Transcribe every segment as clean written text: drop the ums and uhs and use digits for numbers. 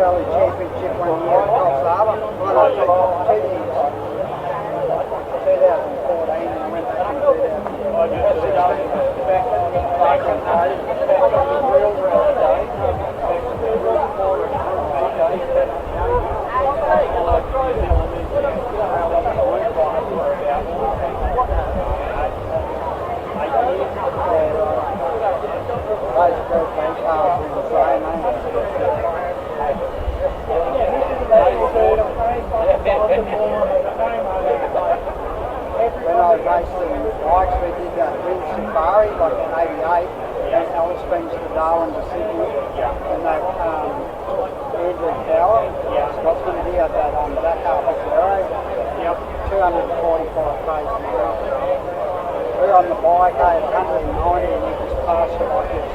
Rally Championship 1 year at Cross Harbour. Well, no, 2 years. 2014 and I went back in 2016. When I was racing bikes, we did that wind safari like in '88, and Alice Springs to Darwin to Sydney, and that Andrew Power, Scotsman, he had that Dakar Bolero, 245 k's an hour. We were on the bike at 190 and he just passed it like this.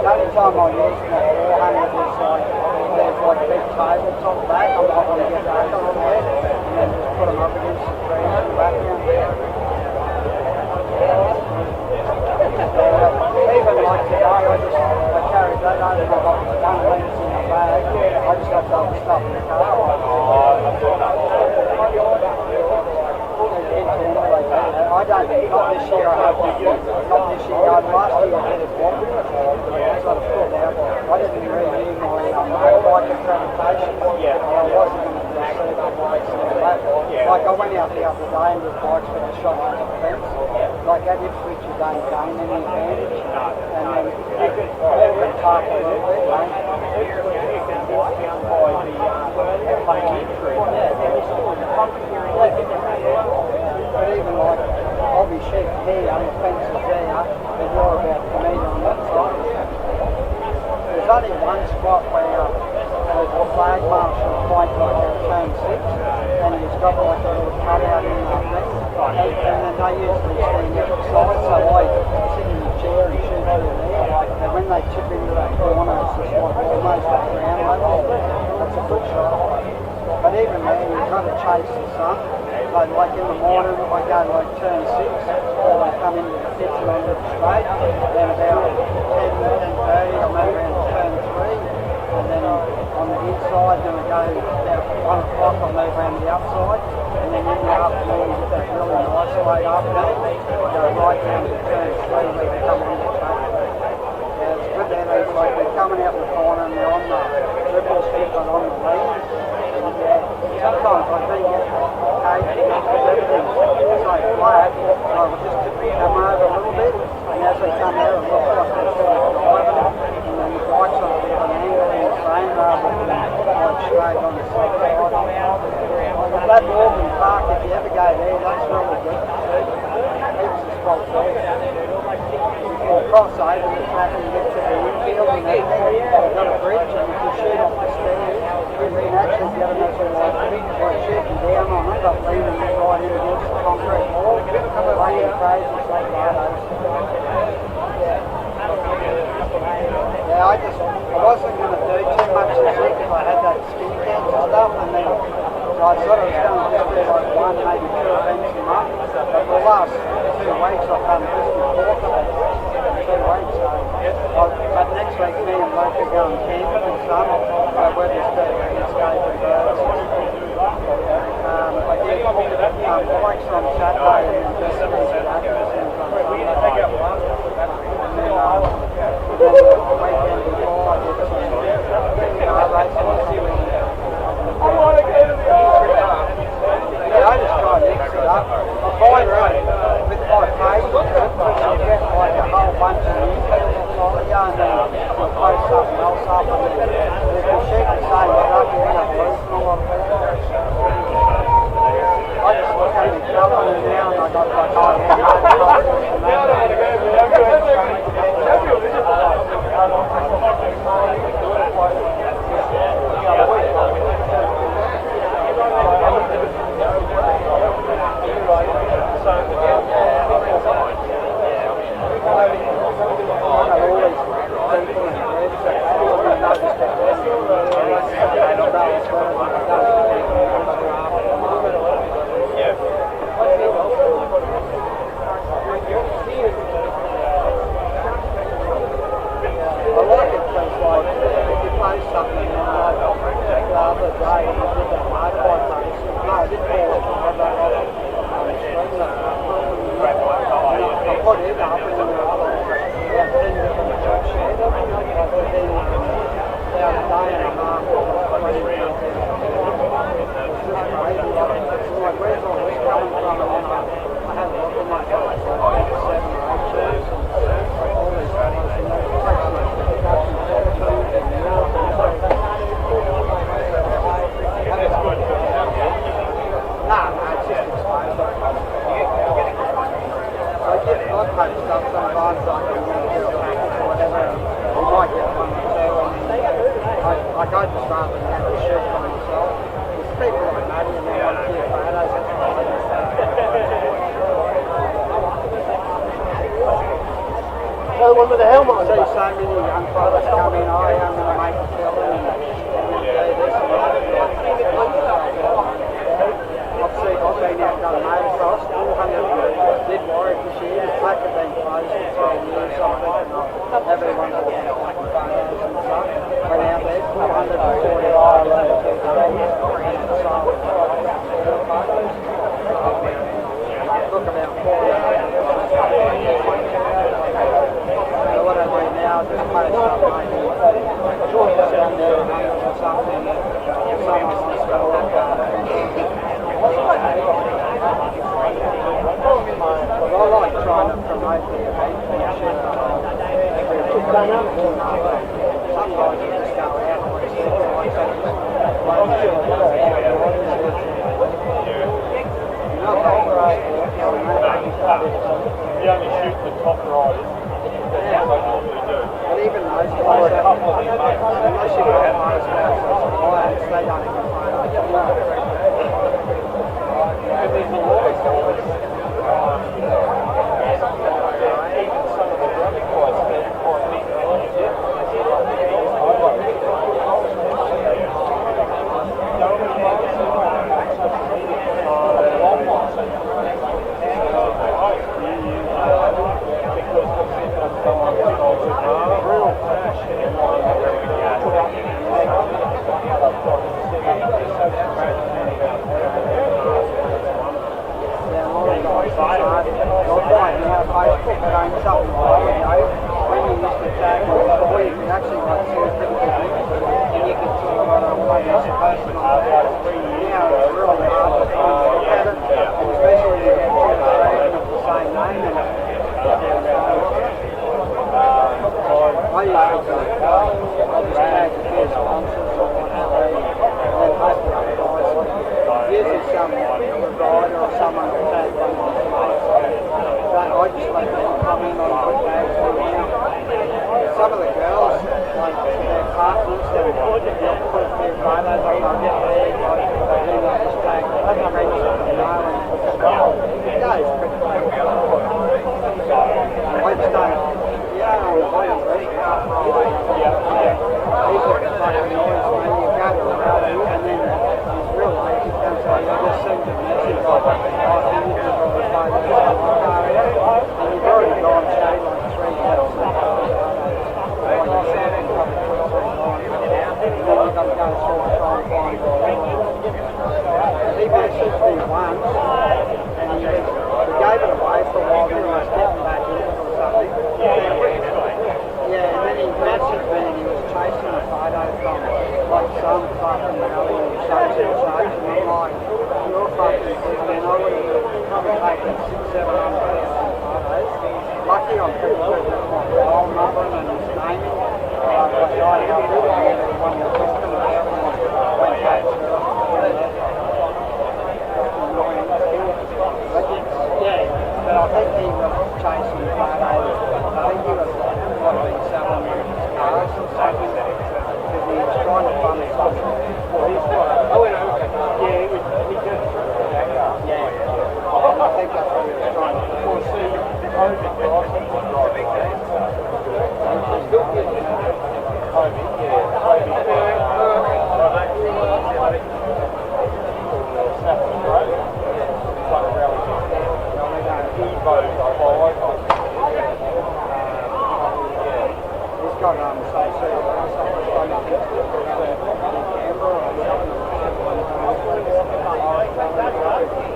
only time I use my 400 is like, there's like big tables on the back, I'm not going to get that on there, and then just put them up against the trees in the background. Even like today, I carried that over, I've got 1 litre in the bag, I just got other stuff in the car. I don't, not this year, I hope not this year, last year I did it once, so I put out. I didn't renew my bike accreditation, I wasn't going to proceed with bikes and all that. Like I went out the other day and did bikes with a shot over the fence. Like at Ipswich you don't gain any advantage, and then you could park a little bit, but even like, I'll be sheep here, the fence is there, but you're about a metre on that side. There's only one spot where there's a flag marshal point like at turn 6, and he's got like a little cutout in that thing, and then they usually stand out the side, so I sit in the chair and shoot through there, and when they chip into that corner, it's just like almost at ground level. That's a good shot. But even then, you kind of chase the sun. Like in the morning, I go like turn 6, or they come into the pits and onto the straight, then about 10:30, I'll move around to turn 3, and then on the inside, then I go about 1 o'clock, I'll move around the outside, and then in the afternoon, you get that really nice straight afternoon, I go right down to turn 3 where they come into the track. Yeah, it's good then, it's like they're coming out the corner and they're on the triple strip and on the lead. Sometimes I do get occasionally because everything's so flat, so I will just come over a little bit, and as they come out it looks like they're sort of driving, and then the bike's on a bit of an angle in the frame rather than like straight on the side. That Morgan Park, if you ever go there, that's really good too. Heaps of spots there. Or cross over the track and get to the infield and everything. You've got a bridge and you can shoot off the stairs. You can actually get them as a like shooting down on it, but leaning right in against the concrete wall. Playing crazy like that. Yeah, I wasn't going to do too much this week if I had that skin cancer stuff, and then so I sort of was going to just do like 1, maybe 2 events a month. But the last 2 weeks I've done 54 events. 2 weeks, but next week me and Luke are going camping and son, so we're just doing escaping birds. I did bikes on Saturday and just these accidents on Sunday. And then the weekend before I did some car racing. Yeah, I just try and mix it up. I find with my page, you get like a whole bunch of infield on you, and then you post something else up, and then if you shoot the same stuff, you end up losing a lot of people. I just look at my calendar now, and I got like, oh yeah, many young fellas come in, oh, I'm going to make a film and do this and that. I've been out and done motocross, 400 did Warwick this year, the track had been closed for 3 years, something, and everyone was taking photos and stuff. Went out there, 440 hours and 2 days, and so took about 4 hours. So what I do now is just post up maybe 700 or something, if someone wants to look at it. I like trying to promote the event and shit. Sometimes you just go out and see you only shoot the top riders. Yeah. But even those guys, unless you've got those guys, they don't even find out. And there's a lot of guys, even some of the running guys that are quite big. Some of the girls, like their partners, they'll put their photos on their page, like they do the hashtag, friendship, you know, and it goes pretty quick. I just don't, yeah, I'm really these are the fucking noise when you go to a rally and then it's real late, you can say, you just send a message like, oh, can you do all the photos on my car, and you've already gone straight like 3 hours. He messaged me once and he gave it away for a while, then he was getting back in it or something. Yeah, and then he messaged me and he was chasing a photo from like some fucking rally and such and such, and I'm like, you're fucking good, man. I would have probably taken 600-700 photos. Lucky I'm pretty good with my phone number and his naming. But I have one of the customers went back to but I think he was chasing photos. I think he was probably selling cars or something because he was trying to fund something. Yeah, he did. Yeah. I think that's what he was trying to do. He's got some sort of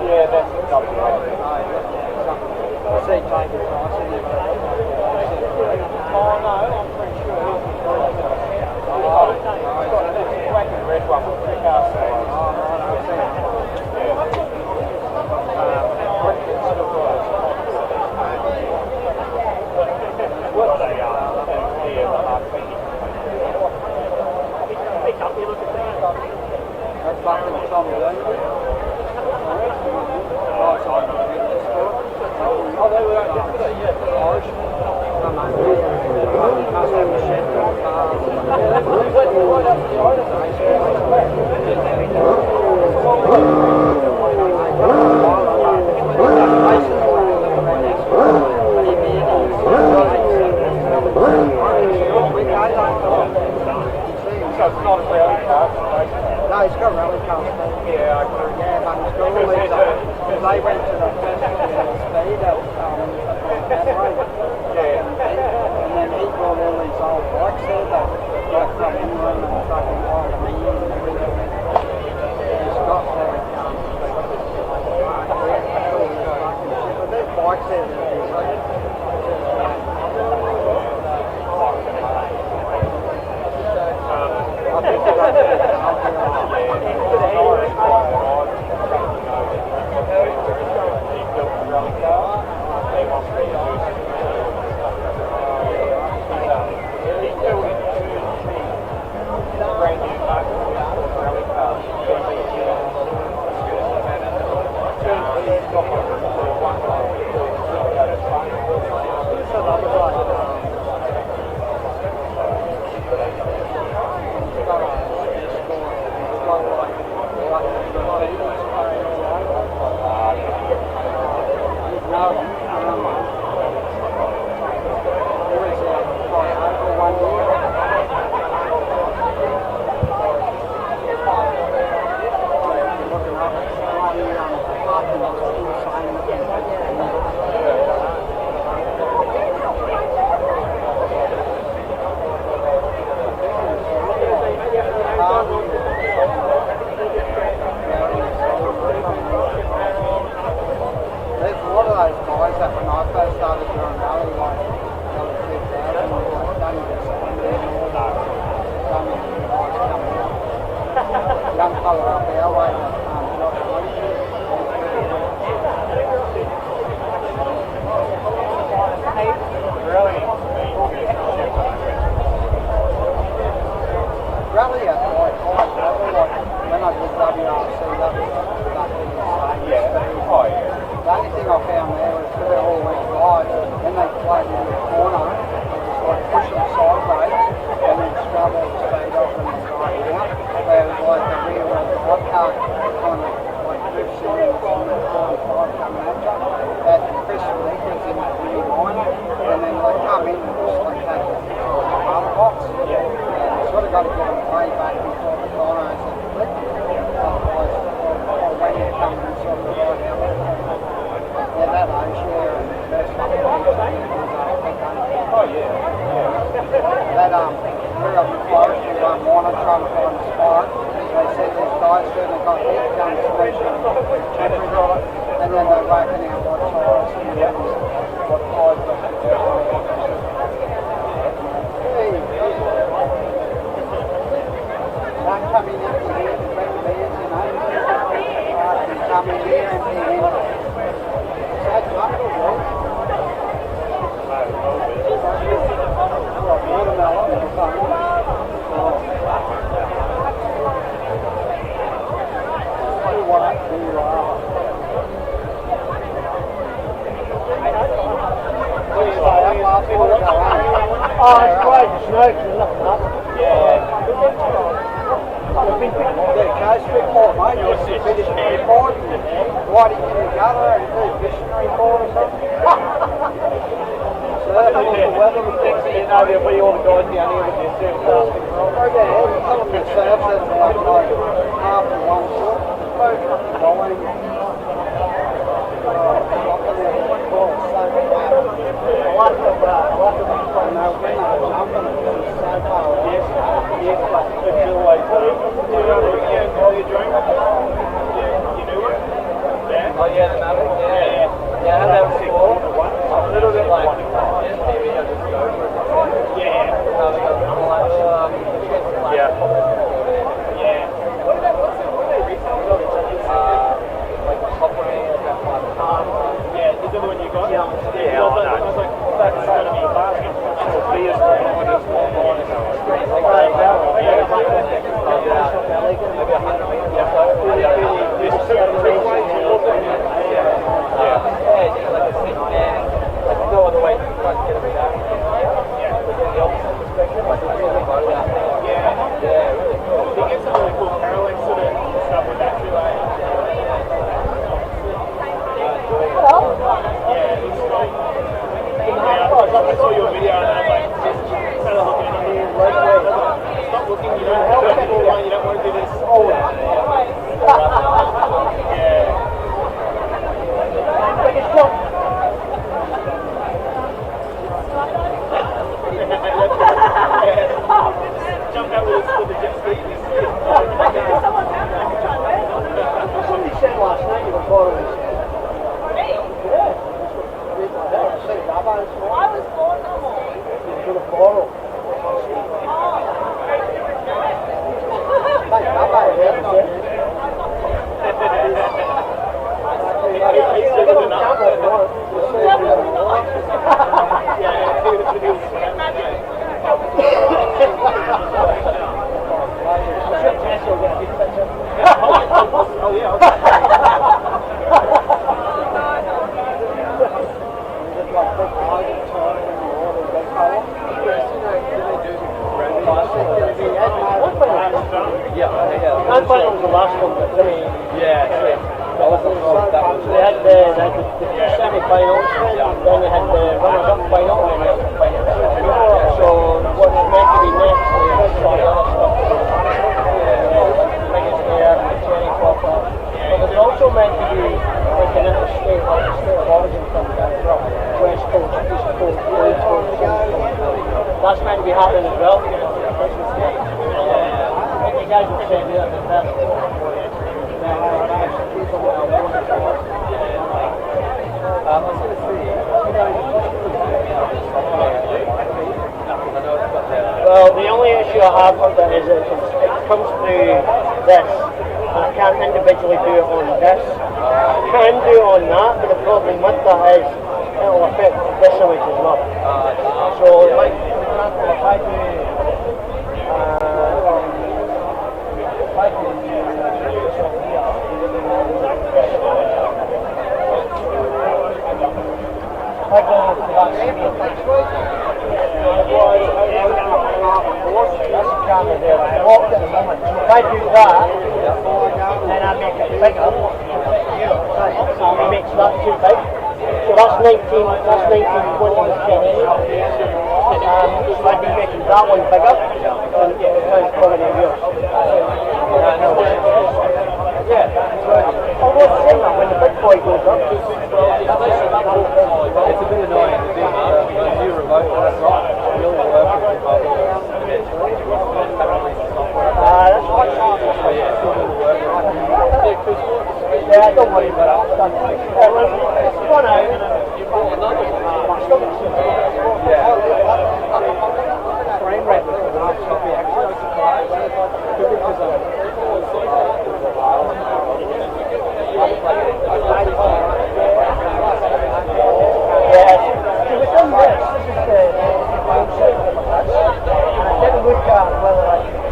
yeah, that's the double right. I see David Price in there. Oh no, I'm pretty sure he's the red one with the car size. Oh right, I've seen it. What they are, that's fucking Tom Lundgren. Oh, they were out yesterday, yeah. Orange. Must have a shed for cars. Basically, I don't know. So it's not a rally car, No, he's got rally cars. yeah, I agree. Yeah, but he's got all these. They went to the festival of speed at Adelaide. Yeah. And then he brought all these old bikes there that like from England and fucking Ireland and everything. He's got the but there's bikes there that he's like, I think they're going to get rally at like high level, like when I did WRC, that was the only thing I found there was because they're all wet guys, when they played in the corner, it was like pushing sideways and then struggle to speed up and drive out. Whereas like the rear wheel drive car kind of like drifts in from the 45 coming at you. That Christian League was in that rear line and then they come in and just like take the other box. Sort of got to get them way back before the corner as a flick. Otherwise, or when you're coming and sort of right out. Yeah, that age, yeah, and that's not Oh, yeah. that, we're up in forestry, morning trying to find a spot. They said there's guys doing, they've got heat guns, temperature, and then they're working out what tires and what tires they don't come in empty here to bring beers, you know. Come in here empty here. So it's comfortable. Watermelon and fun. Do what you are. Oh, it's great, the snakes are looking up. Go straight forward, mate. You're fishing report. Riding in the gutter and do fishing report or something. Surfing with the weather reports. You know, there'll be all the guys down here with their surf casting. Oh yeah, some of the surfs are like half to one foot. Going. Oh yeah, another. Yeah, I had that before. A little bit like, just maybe I'll just go for it. Yeah. the last one that finished. Yeah, that was the They had the semi-finals, then they had the runners-up final, and then the final. So what's meant to be next is all the other stuff. Biggest there, cherry popper. But there's also meant to be like an interstate, like a state of origin from West Coast, East Coast, West Coast. That's meant to be happening as well. I think the guys will say that the best. Well, the only issue I have with it is it comes through this, and I can't individually do it on this. I can do it on that, but the problem with that is it will affect this image as well. So, like, for example, if I do this one here, I go to that that's the camera there. I walked at the moment. So if I do that, then I make it bigger. It makes that too big. So that's 1920 Chinese. So I'd be making that one bigger and get the sound quality of yours. Yeah. Although saying that, when the big boy goes up, it's a bit annoying to do the new remote that's right. Really working that's what yeah, don't worry about it. It's done. It's gone out. Frame rate was nice. Should be actually surprised. Yes. So within this is the shape of the house. And I didn't look at whether I could.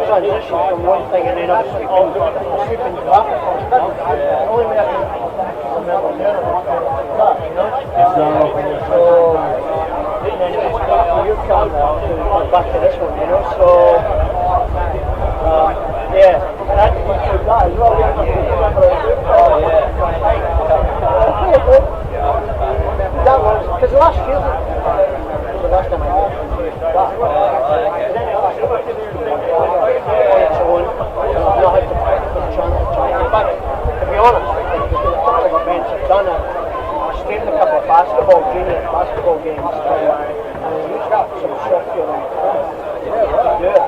Transition from one thing and then obviously on to sweeping the back. The only way I can remember doing it was that, you know? So, and then it was back to your camera to back to this one, you know? So, yeah, and I had to go through that as well. That was, because last year, was the last time I did that. To be honest, the couple of events I've done, I've stayed in a couple of junior basketball games, and I used some software on the phone. Yeah.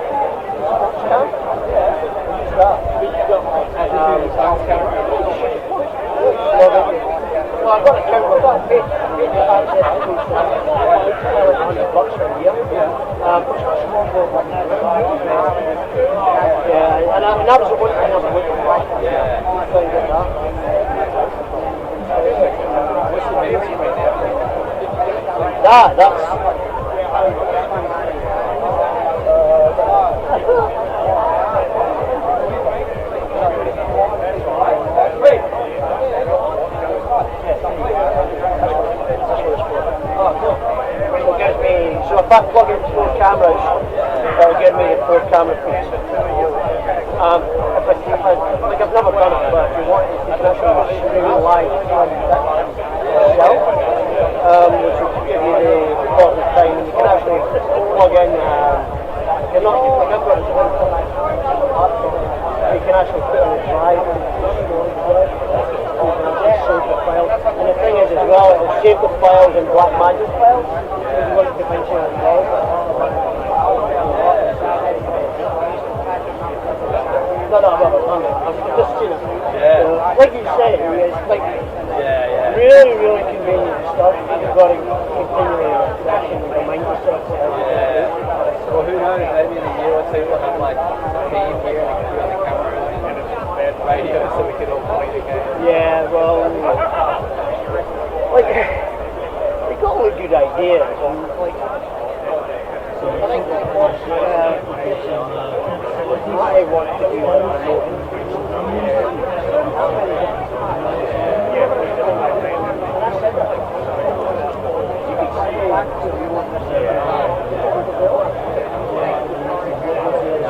Well, I've got a camera, I've got a page access to $100 for a year. It's not small for yeah, and that was the one thing I was looking for. That's so if I plug in 4 cameras, it'll give me a 4 camera feed. Like I've never done it, but if you want, you can actually stream live from yourself, which will give you the recording time, and you can actually plug in, you're not, like I've got this one, you can actually put on a drive and storage drive, and you can actually save the file. And the thing is as well, it'll save the files in Blackmagic files, if you want to eventually involve it. No, I'm just, you know, like you say, it's like really, really convenient stuff. You've got to continually refresh and remind yourself. Well, who knows? Maybe in a year or two we'll have like a team here and we can do the cameras and radio so we can all play the game. Yeah, well, like they got all the good ideas and like. I think I want to do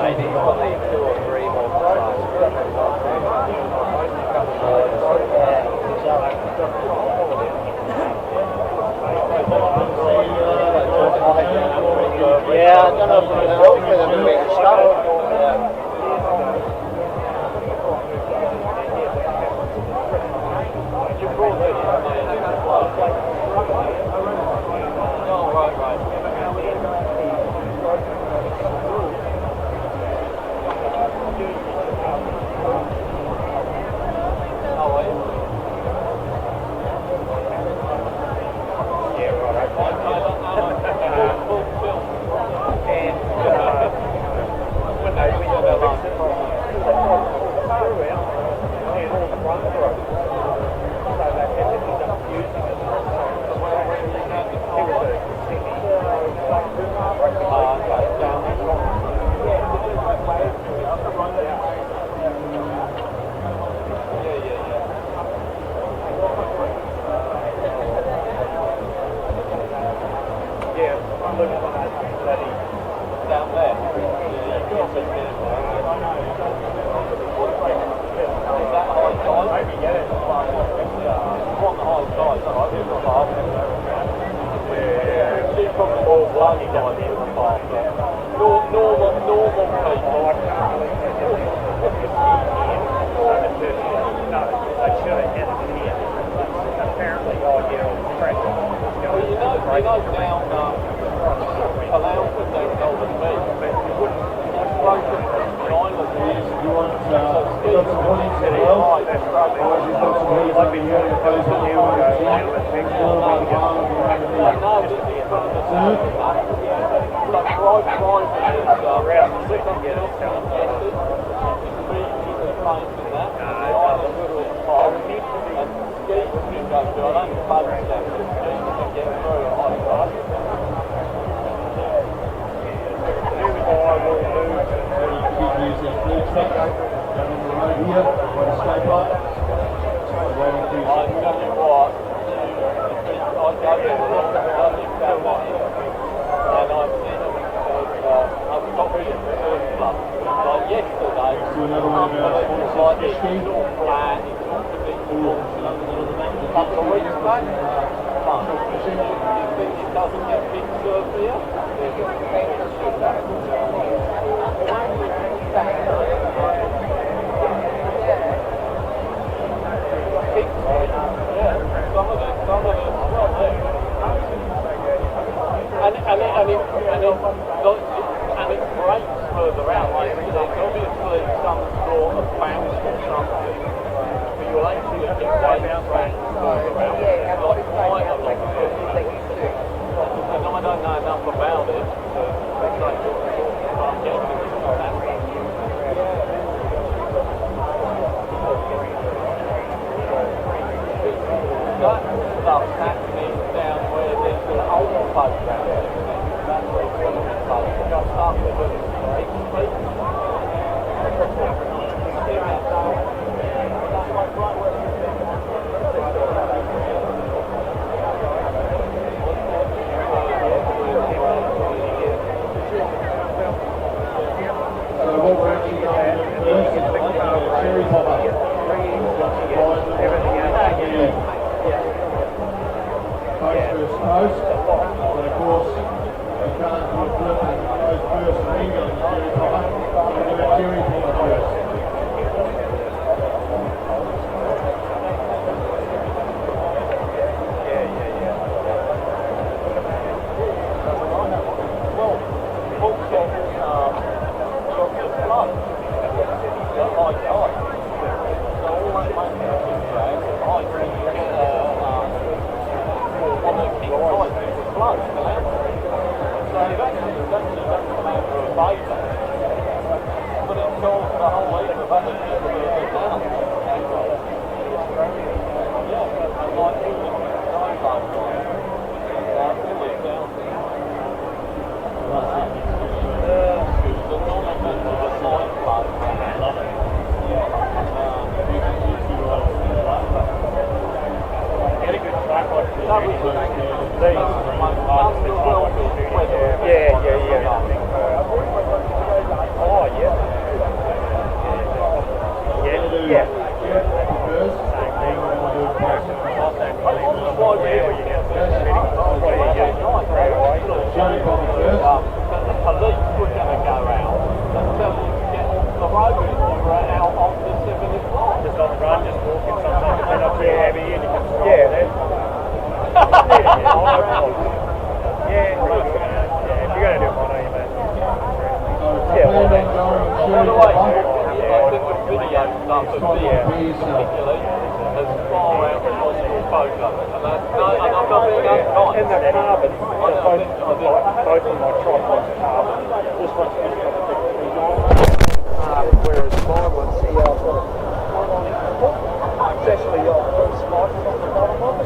Maybe probably 2 or 3 more yeah, I don't know if we can help with them to make a start.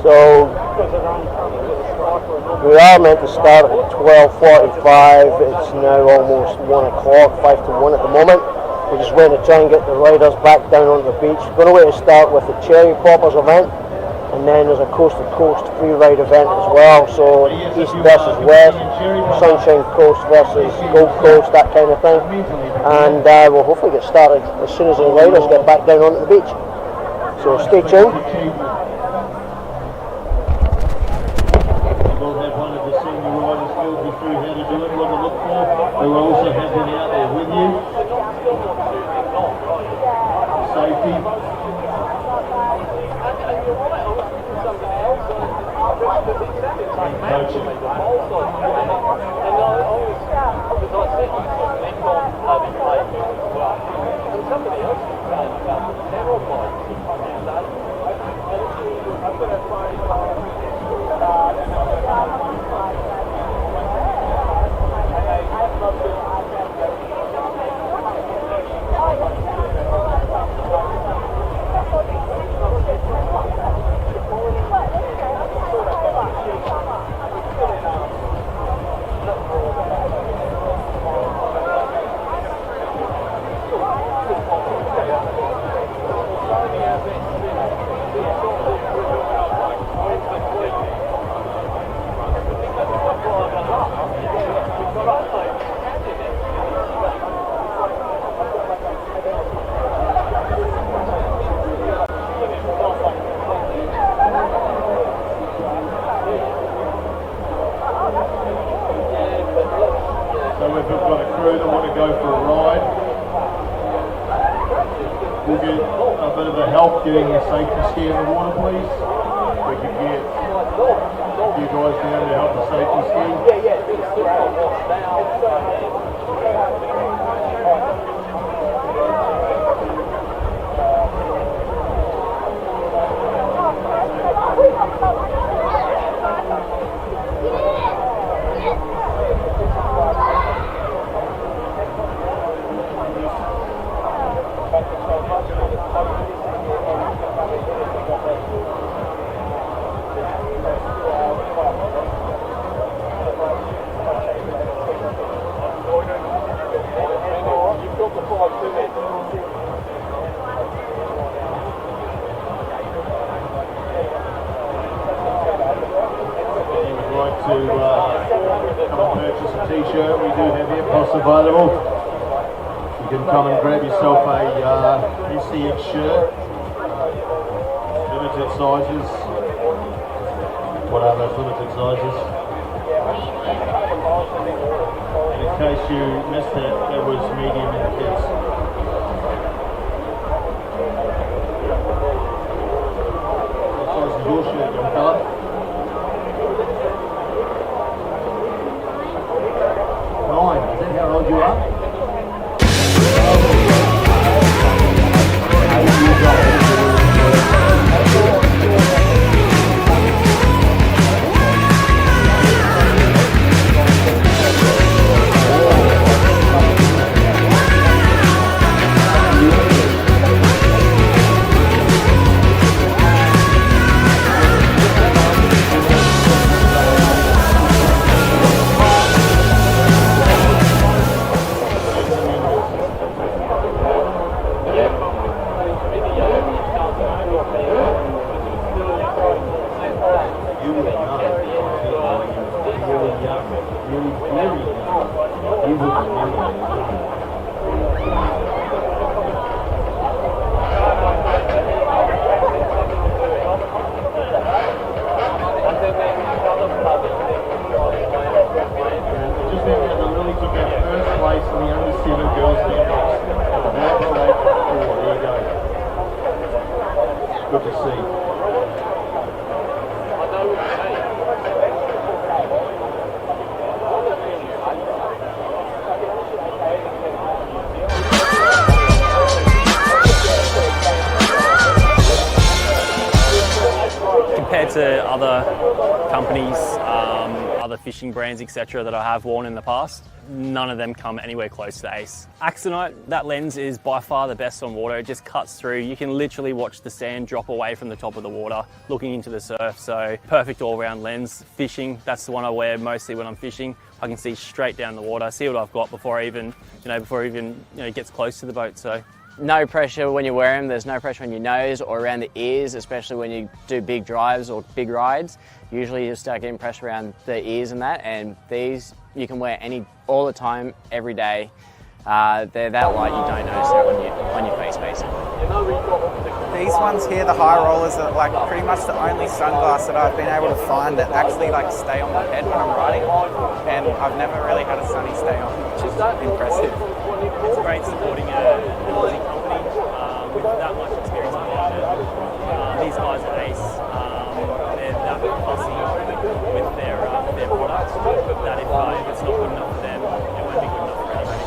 So we are meant to start at 12:45. It's now almost 1 o'clock, 5 to 1 at the moment. We're just waiting to try and get the riders back down onto the beach. We're going to wait to start with the Cherry Poppers event, and then there's a coast to coast freeride event as well. So east versus west, Sunshine Coast versus Gold Coast, that kind of thing. And we'll hopefully get started as soon as the riders get back down onto the beach. So stay tuned. They will also have been out there with you. Safety. Getting your safety ski in the water, please. We could get you guys down to help the safety ski. T-shirt we do have AirPods available. You can come and grab yourself a SCX shirt, limited sizes. What are those limited sizes? And in case you missed it was medium in the kids. What size is your shirt, young fella? 9. Is that how old you are? You wouldn't remember me. Just found out that Lily took out first place in the under 7 girls handbooks. There you go. Good to see. Compared to other companies, other fishing brands, etc. that I have worn in the past, none of them come anywhere close to Ace. Axonite, that lens is by far the best on water. It just cuts through. You can literally watch the sand drop away from the top of the water, looking into the surf. So perfect all-round lens. Fishing, that's the one I wear mostly when I'm fishing. I can see straight down the water, see what I've got before it even gets close to the boat. So. No pressure when you wear them, there's no pressure on your nose or around the ears, especially when you do big drives or big rides. Usually you start getting pressure around the ears and that, and these you can wear all the time, every day. They're that light you don't notice it on your face basically. These ones here, the high rollers, are like pretty much the only sunglass that I've been able to find that actually like stay on my head when I'm riding, and I've never really had a sunny stay on, which is impressive. It's great supporting an Aussie company with that much experience in the market. These guys at Ace, they're that fussy with their products that if it's not good enough for them, it won't be good enough for anybody.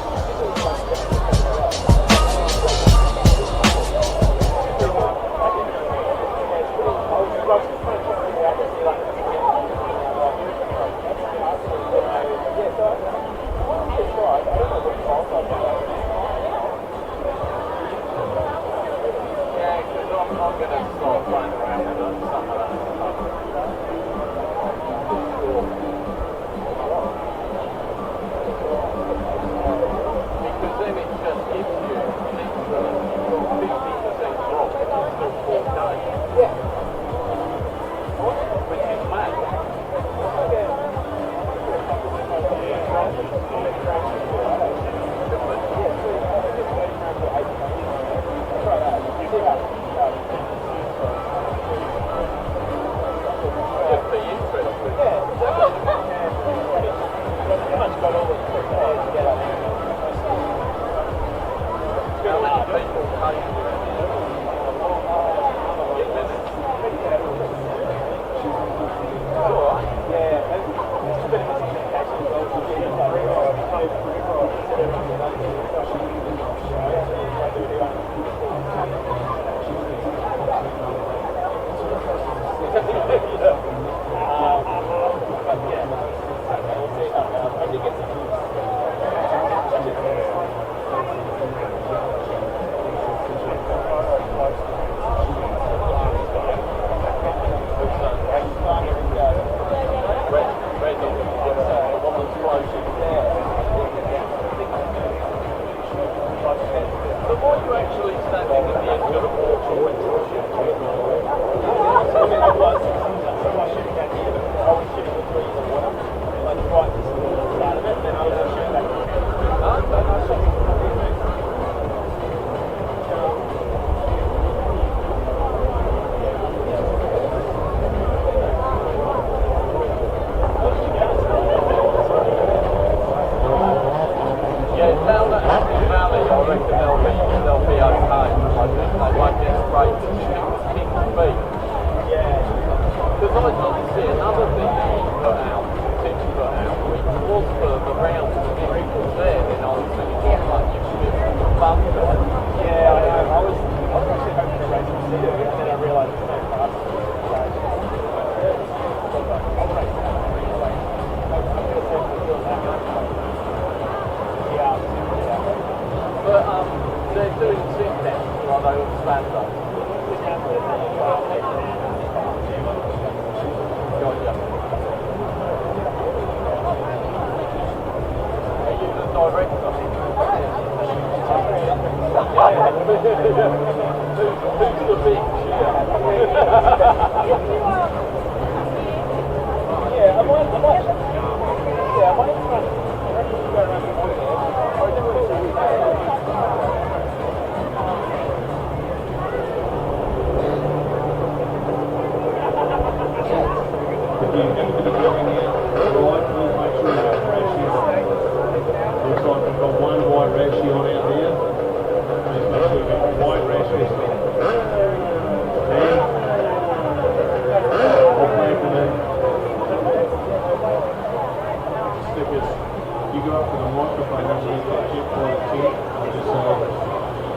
microphone underneath that chip for the tip. I'll just say,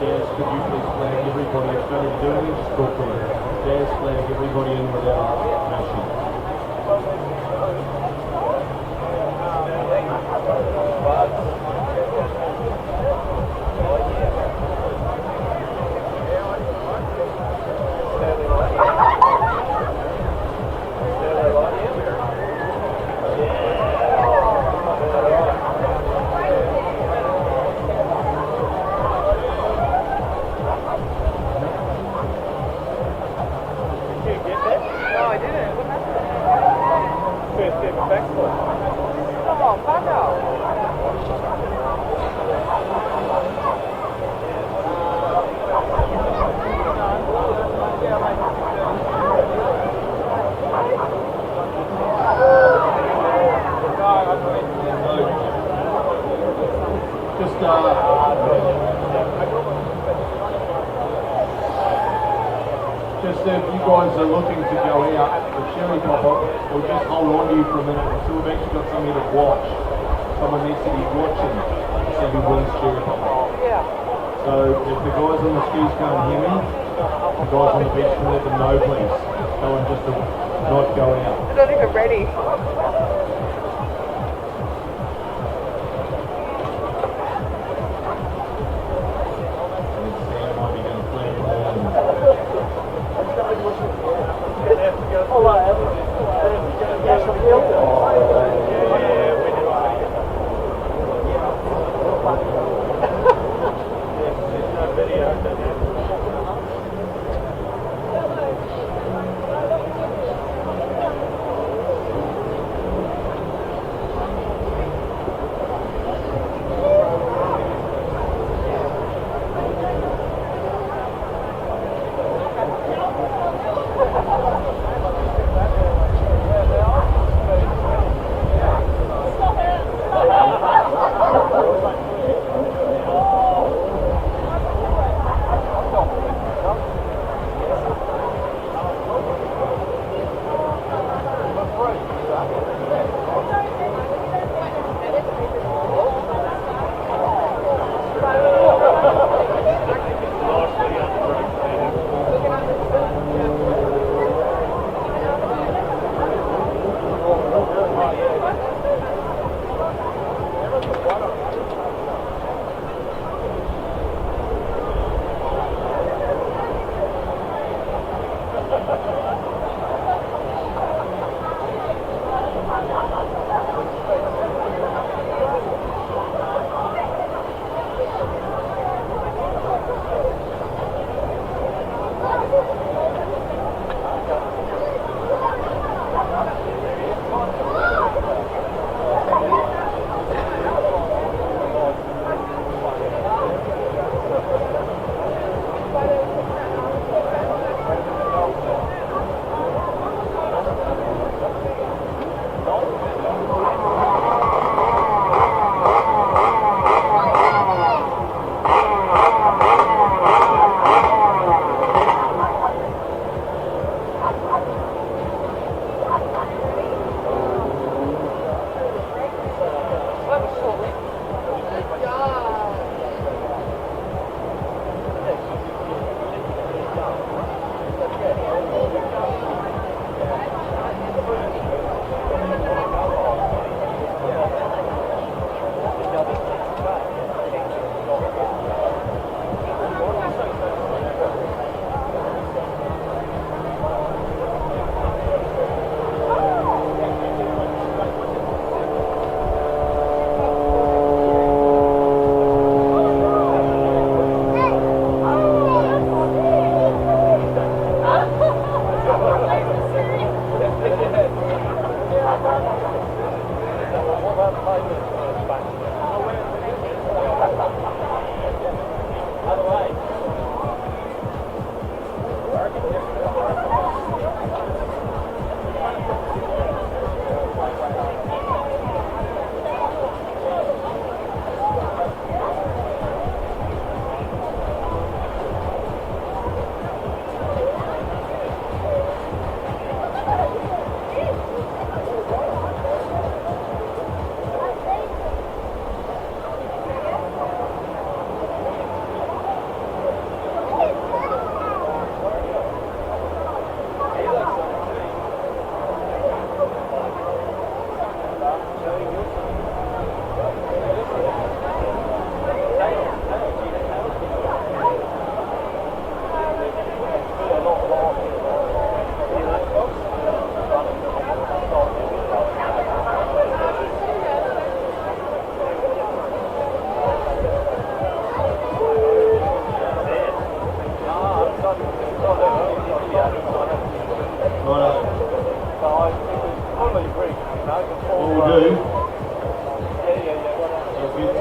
Daz, could you please flag everybody that's going to be doing it? Just talk to them. Daz, flag everybody in without mashing. Just if you guys are looking to go out, the cherry popper will just hold on to you for a minute until we've actually got somebody to watch. Someone needs to be watching Sammy Wins cherry popper. So if the guys on the skis can't hear me, the guys on the beach can let them know, please. Tell them just to not go out. They're not even ready.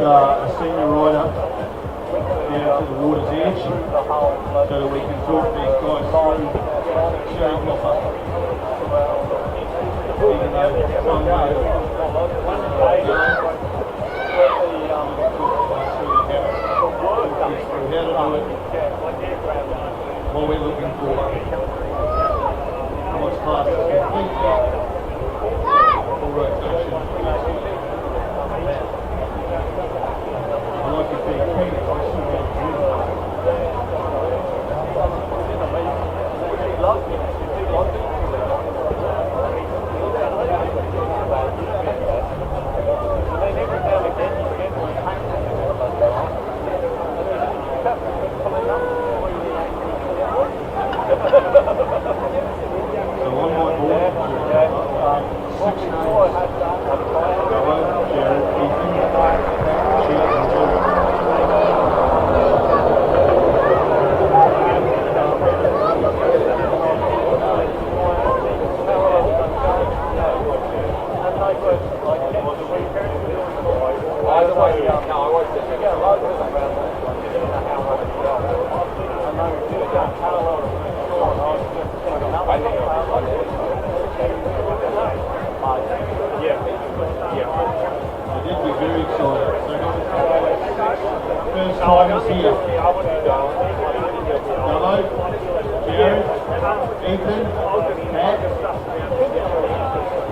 a senior rider down to the water's edge so that we can talk these guys through cherry popper. Even though some how to do it, what we're looking for, what's class is complete, full rotation. I like your big feet, I still got So on my board, 6 names. Jared, Ethan, Sheet and Joe. You'd be very excited. First time is here. Hello, Jared, Ethan, Matt.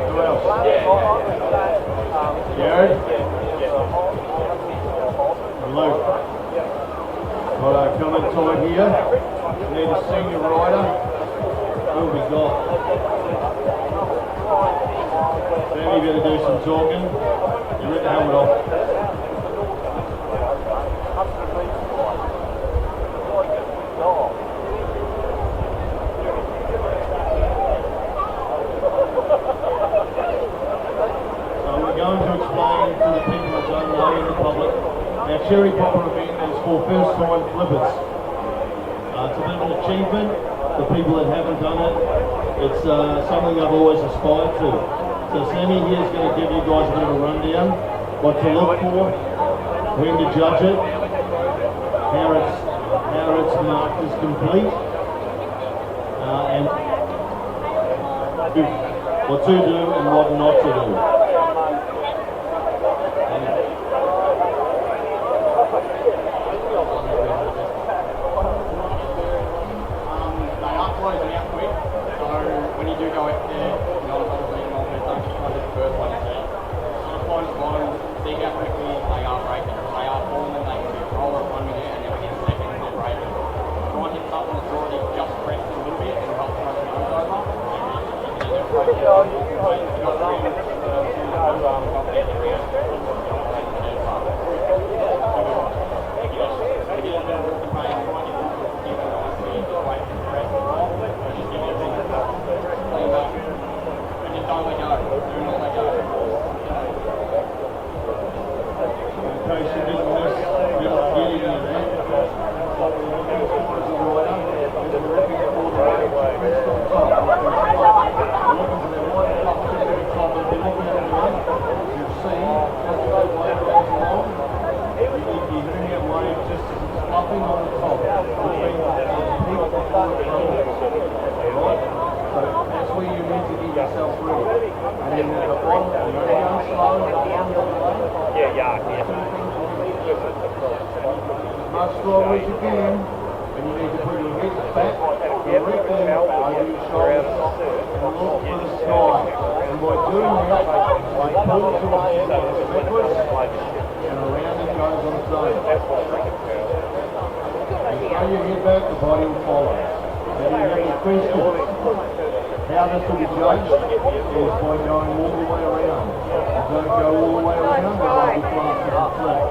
Who else? Jared. Hello. Right, come inside here. Need a senior rider. Who have we got? Sammy better do some talking. You rip the helmet off. So we're going to explain to the people that's only in the public. Our cherry popper event is for first time flippers. It's a bit of an achievement. The people that haven't done it, it's something I've always aspired to. So Sammy here is going to give you guys a bit of a rundown, what to look for, when to judge it, how it's marked as complete, and what to do and what not to do. They are closing out quick, so when you do go out there, first one is there. Sometimes bottom, dig out quickly, they are breaking. If they are falling, they can be roller one minute and then within seconds they're breaking. Try and hit something that's already just pressed a little bit and help throw the nose over. As strong as you can, and you need to put your hips back directly over your shoulders and look for the sky. And by doing that, you pull towards the backwards and around it goes on its own. You throw your head back, the body will follow. And you have a question. How this will be judged is by going all the way around. Don't go all the way around, it won't be classed as a flat.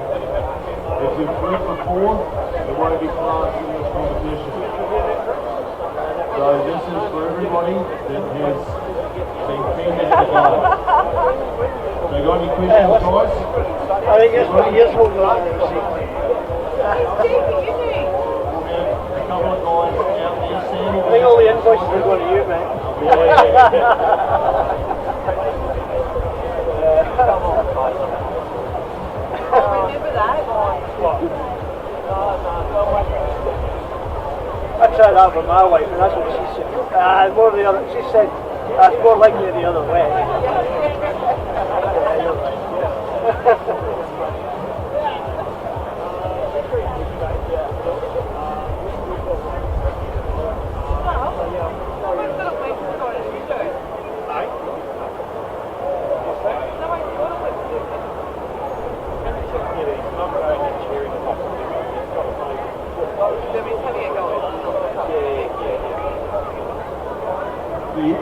If you've flipped before, it won't be classed in this competition. So this is for everybody that has been keen to go. So got any questions, guys? I think that's what he is holding on to. A couple of guys out there, Sam. I think all the invoices are going to you, mate. Remember that. I tried that with my wife, and that's what she said. More the other. She said it's more likely the other way. Yeah, you're right.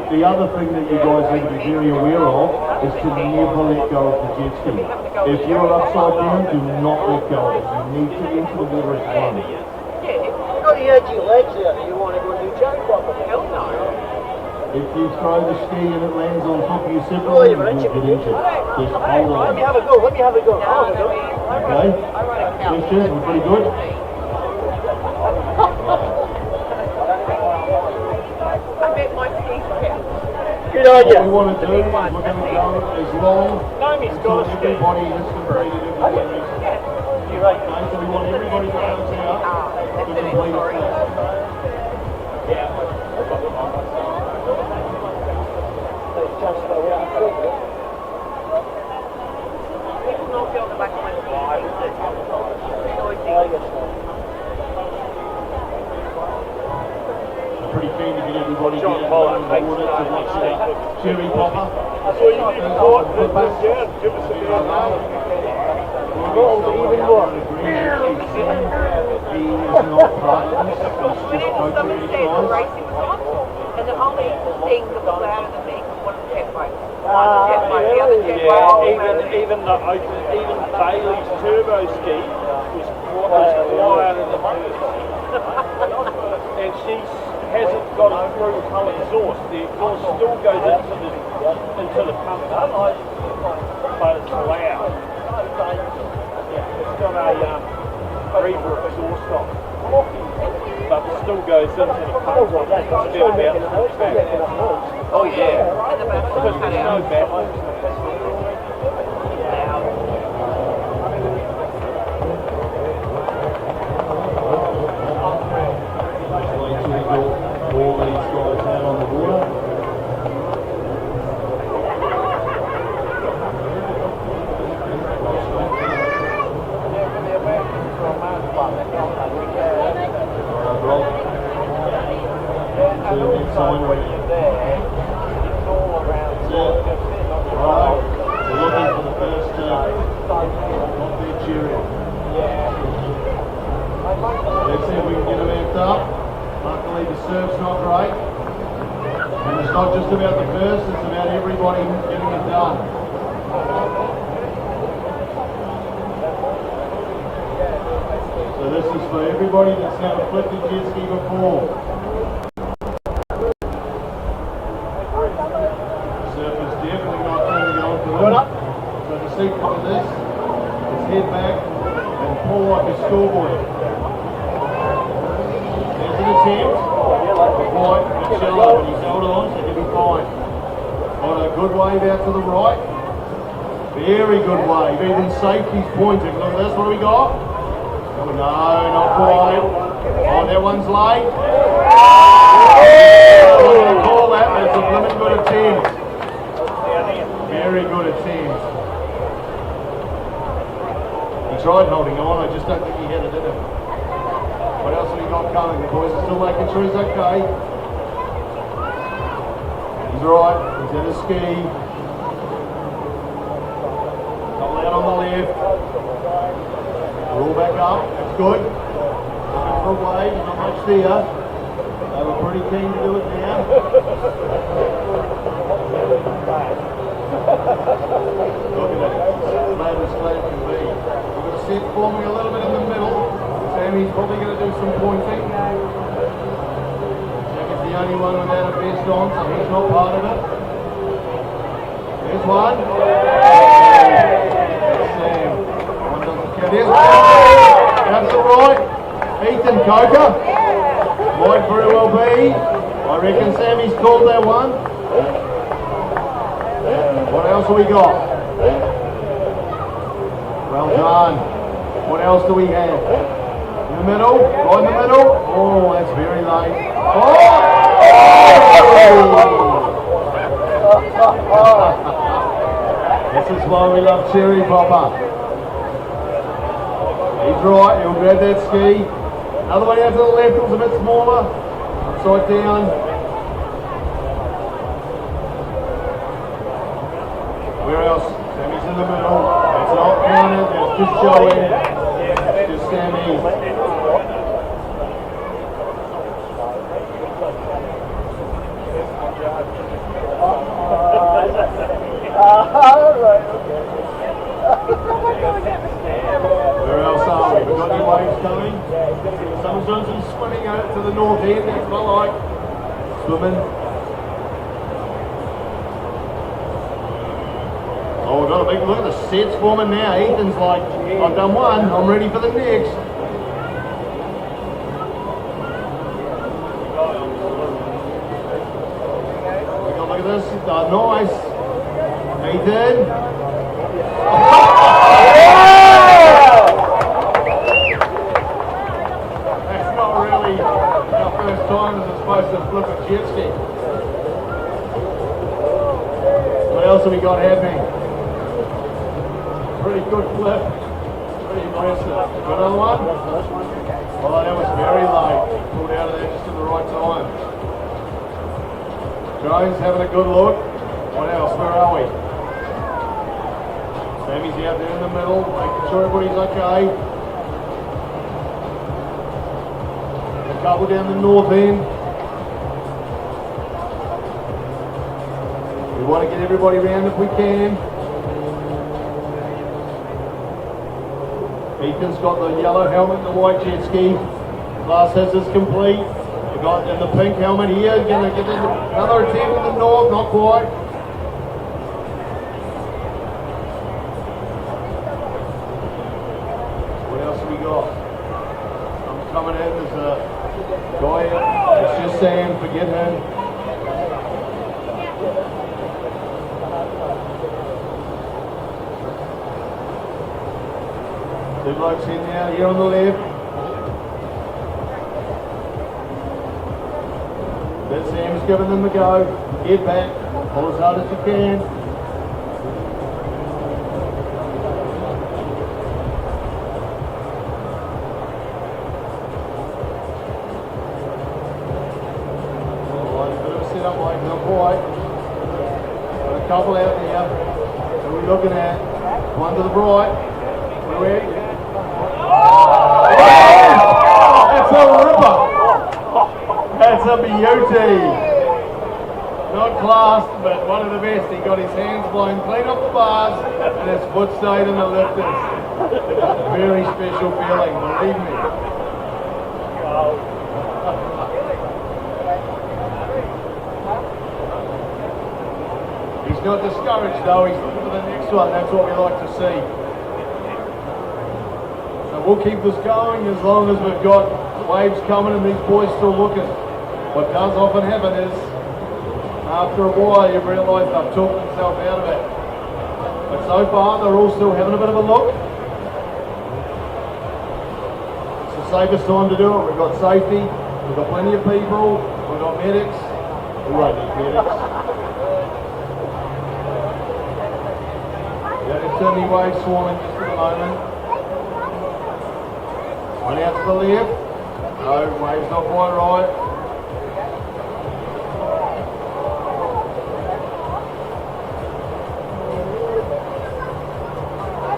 The other thing that you guys need to be very aware of is to never let go of the jet ski. If you're upside down, do not let go of it. You need to enter the water at one. You've got the edge of your legs there. You want to go and do jump properly? Hell no. If you throw the ski and it lands on top of you separately, you will get injured. Just hold on. Let me have a go. Let me have a go. Okay? Questions? We're pretty good? Good on you. What we want to do is we're going to go as long until everybody has completed everything. You're right. Okay, so we want everybody to close out to complete it first. Pretty keen to get everybody down in the water to watch that cherry popper. That's what you can call it. Give us a bit of love. Even more. He is not part of this. He's just coaching these guys. And the only thing that was louder than me was one of the jet boats. The other jet boat. Even Bailey's turbo ski was quieter than hers. And she hasn't got a through hull exhaust. The exhaust still goes into the pump, but it's loud. It's got a Reaver exhaust on, but it still goes into the pump. Oh yeah, because there's no baffles. All these guys out on the water. Right, we're looking for the first not their cheering. Let's see if we can get them amped up. Luckily the surf's not great, and it's not just about the first, it's about everybody getting it done. So this is for everybody that's never flipped a jet ski before. The surf is definitely not turning on for them. So the secret to this is head back and pull like a schoolboy. Attempt. Right, but shallow, and he's held on, so he'll be fine. On a good wave out to the right. Very good wave, even safety's pointing. Look at this, what do we got? Oh, no, not quite. Oh, that one's late. I'm not going to call that, but it's a limit good attempt. Very good attempt. He tried holding on, I just don't think he had it in him. What else have we got coming? The boys are still making sure he's okay. He's right. He's in his ski. Couple out on the left. Roll back up. That's good. Looking for a wave. Not much there. They were pretty keen to do it now. Look at it. Flat as flat can be. We've got a set forming a little bit in the middle. Sammy's probably going to do some pointing. Sammy's the only one without a vest on, so he's not part of it. There's one. Sam. One doesn't count. There's one. That's all right. Ethan Coker. Might very well be. I reckon Sammy's called that one. What else have we got? Well done. What else do we have? In the middle? Right in the middle? Oh, that's very late. Oh! This is why we love Cherry Popper. He's right, he'll grab that ski. Other way out to the left, it was a bit smaller. Upside down. Where else? Sammy's in the middle. That's not counted, that's just showing. That's just Sammy. Where else are we? We've got any waves coming? Someone's doing some swimming out to the north end, that's what I like. Swimming. Oh, we've got a big look at the sets forming now. Ethan's like, I've done one, I'm ready for the next. Look at this, nice. Ethan. That's not really our first time as it's supposed to flip a Jetski. What else have we got happening? Pretty good flip. Pretty impressive. Got another one? Oh, that was very late. Pulled out of there just at the right time. Jones having a good look. What else? Where are we? Sammy's out there in the middle, making sure everybody's okay. A couple down the north end. We want to get everybody around if we can. Ethan's got the yellow helmet, the white jet ski. Last has is complete. We got in the pink helmet here. Gonna get another attempt in the north, not quite. What else have we got? I'm coming in. There's a guy. It's just Sam. Forget him. Two blokes in now, here on the left. But Sam's giving them a go. Get back, pull as hard as you can. Alright, a bit of a setup like not quite. Got a couple out there. What are we looking at? One to the right. Where are we? That's a ripper. That's a beauty. Not classed, but one of the best. He got his hands blown clean off the bars and his foot stayed in the lifters. Very special feeling, believe me. He's not discouraged though, he's looking for the next one. That's what we like to see. We'll keep this going as long as we've got waves coming and these boys still looking. What does often happen is, after a while you realise they've talked themselves out of it. But so far they're all still having a bit of a look. It's the safest time to do it. We've got safety, we've got plenty of people, we've got medics. We won't need medics. Yeah, there's certainly waves swarming just at the moment. One out to the left. No, wave's not quite right.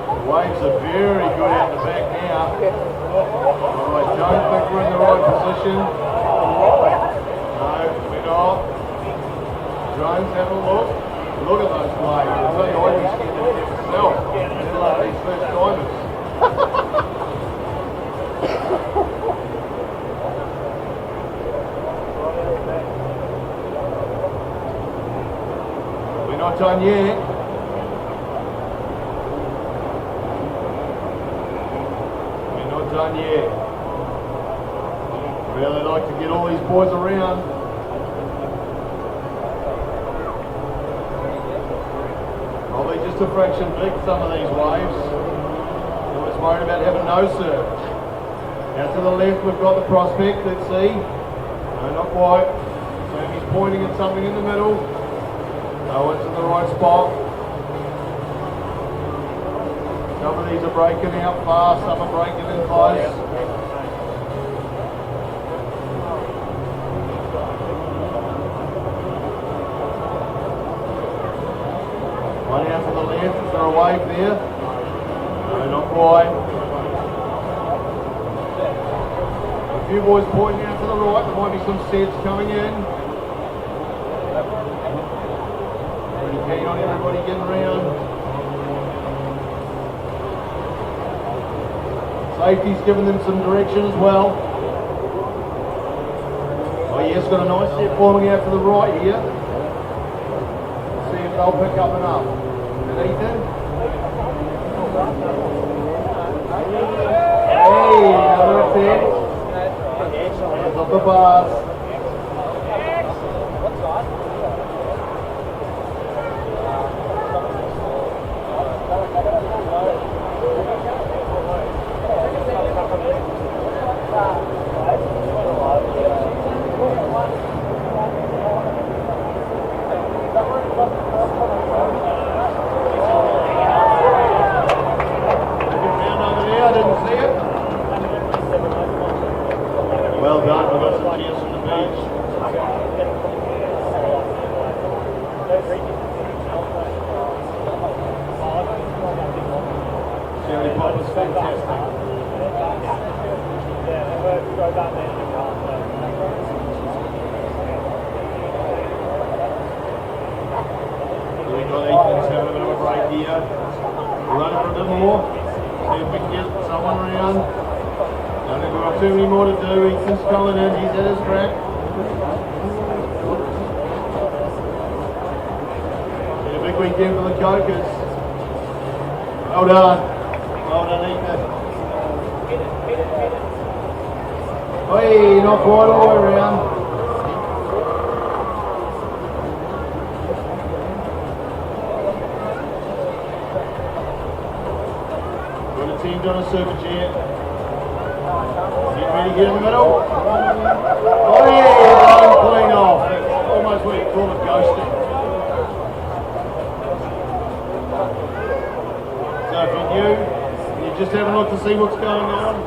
The waves are very good out the back now. I don't think we're in the right position. No, we're not. Drones have a look. Look at those waves. I'll tell you, I'd be scared to death myself. They're like these first timers. Not done yet. We're not done yet. Really like to get all these boys around. Probably just a fraction big, some of these waves. Always worried about having no serve. Out to the left, we've got the prospect, let's see. No, not quite. He's pointing at something in the middle. No, it's in the right spot. Some of these are breaking out fast, some are breaking in close. One out to the left, is there a wave there? No, not quite. A few boys pointing out to the right, there might be some sets coming in. Pretty keen on everybody getting round. Safety's giving them some direction as well. Oh yes, got a nice set forming out to the right here. See if they'll pick up enough. And Ethan? Hey, another attempt. Here's up the bars. Well done, we've got some cheers from the beach. Cherry Popper's fantastic. We've got Ethan's having a bit of a break here. Running for a bit more. See if we can get someone around. Don't think we've got too many more to do. Ethan's coming in, he's at his crack. Been a big weekend for the Cokers. Well done. Well done, Ethan. Hey, not quite all the way around. Got a team on a super jet. Ready to get in the middle? Oh yeah, clean off. That's almost what you call it ghosting. So if you're new, you're just having a look to see what's going on.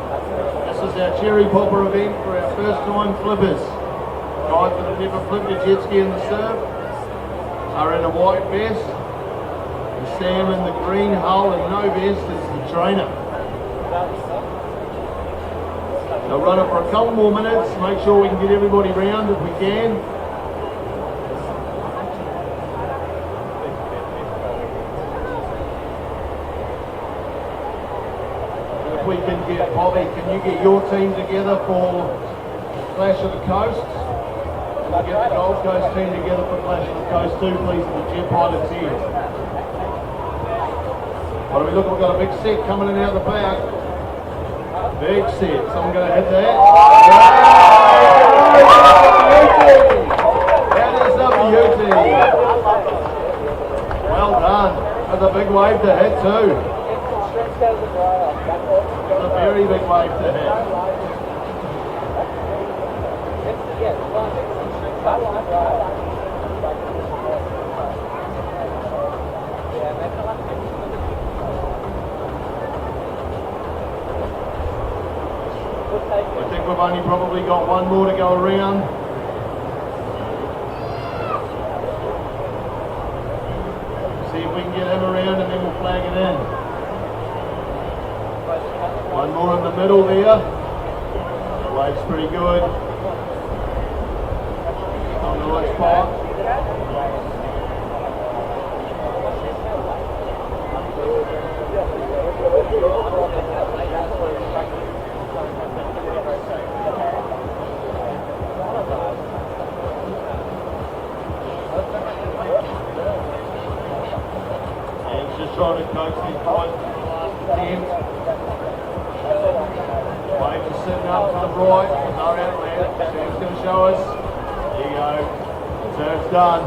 This is our Cherry Popper event for our first time flippers. Guys that have never flipped a jet ski in the surf are in a white vest. And Sam in the green hull and no vest is the trainer. They'll run it for a couple more minutes, make sure we can get everybody round if we can. If we can get, Bobby, can you get your team together for Clash of the Coasts? Can you get the Gold Coast team together for Clash of the Coast too, please, with the jet pilots here. What do we look? We've got a big set coming in out the back. Big set. Someone going to hit that? That is a beauty. Well done. That's a big wave to hit too. That's a very big wave to hit. I think we've only probably got one more to go around. See if we can get him around and then we'll flag it in. One more in the middle there. The wave's pretty good. On the right spot. Trying to coach these guys to the last attempt. Waves are sitting up to the right, no outlet. Sam's going to show us. There you go. Serve's done.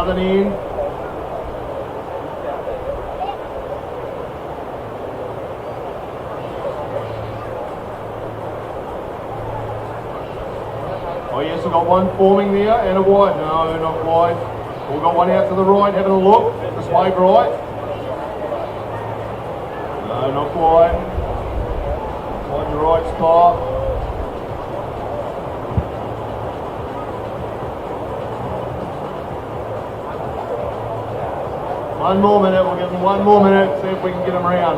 southern end. Oh yes, we've got one forming there and a wide. No, not wide. We've got one out to the right, having a look. This way, right. No, not quite. On your right spot. One more minute, we'll give them one more minute, see if we can get them around.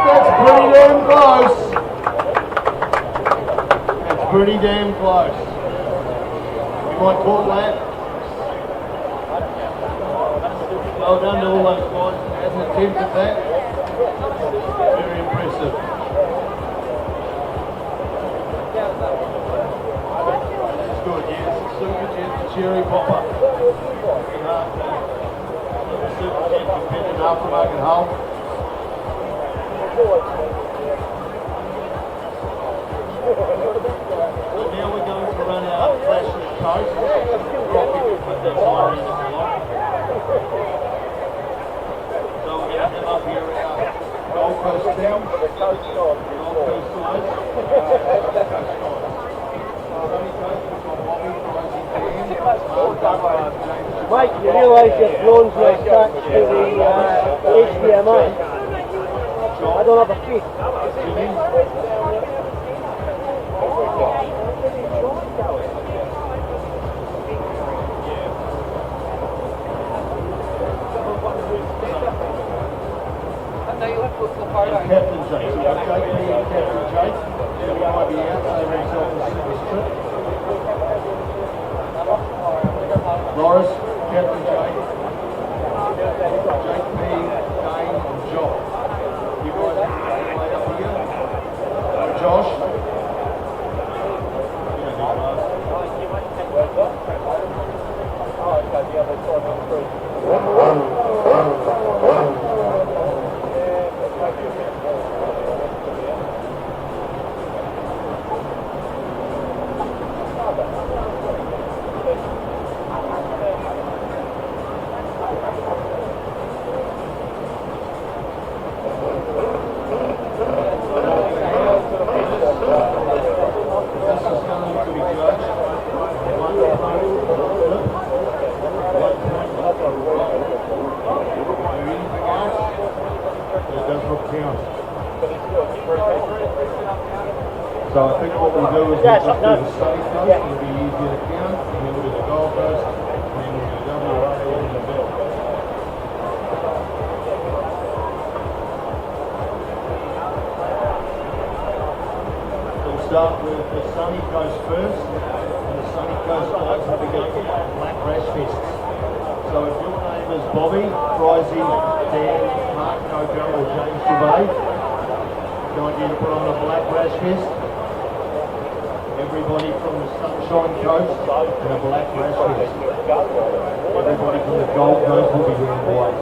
That's pretty damn close. That's pretty damn close. You might call that. Well done to all those guys. Has an attempt at that. Very impressive. That's good, yes. Super Jet, the cherry popper. Super Jet, dependent aftermarket hull. So now we're going to run our flashing coast. Put that siren in the block. So we're going to have up here our Gold Coast team. Gold Coast guys. Mike, you realise your drones are attached to the HDMI? I don't have a feed. Captain Jake. So we've got JP and Captain Jake. So we might be out, so they're himself a service trip. Loris, Captain Jake. JP, Dane and Josh. You guys have to wait up here. Josh. So I think what we'll do is we'll just do the sunny coast, it'll be easier to count, and then we'll do the Gold Coast, and then we'll do WA and the belt. We'll start with the sunny coast first, and the sunny coast guys will be going to black rash vests. So if your name is Bobby, Bryzy, Dan, Mark Coco or James Dubay, I want you to put on a black rash vest. Everybody from the Sunshine Coast and a black rash vest. Everybody from the Gold Coast will be wearing white.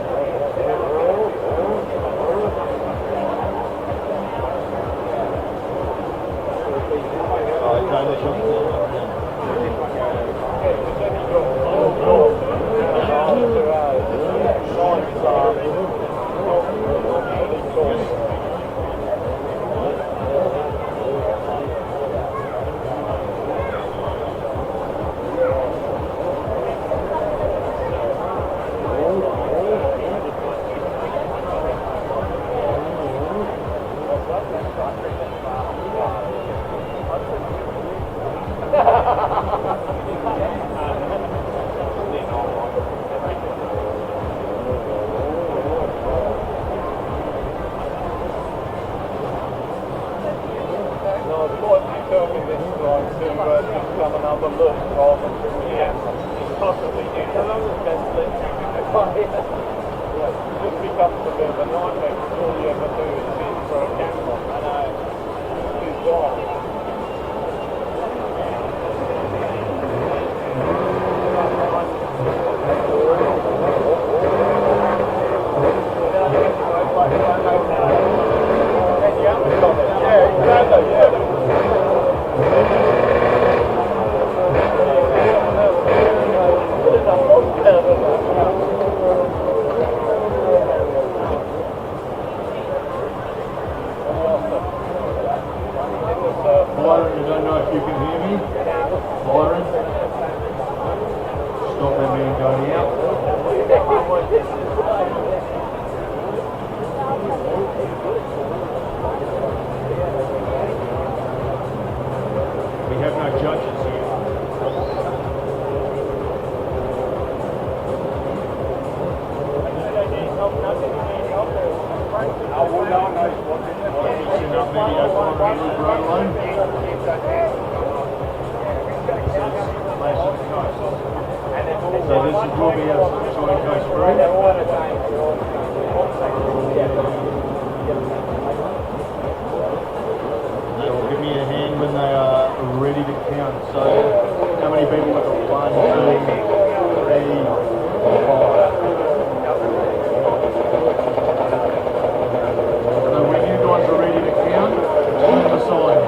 Leave road alone. This is Flash of the Coast. So this will be our Sunshine Coast Freeride. They will give me a hand when they are ready to count. So how many people have got 1, 2, 3, 4, 5? So when you guys are ready to count, turn the side.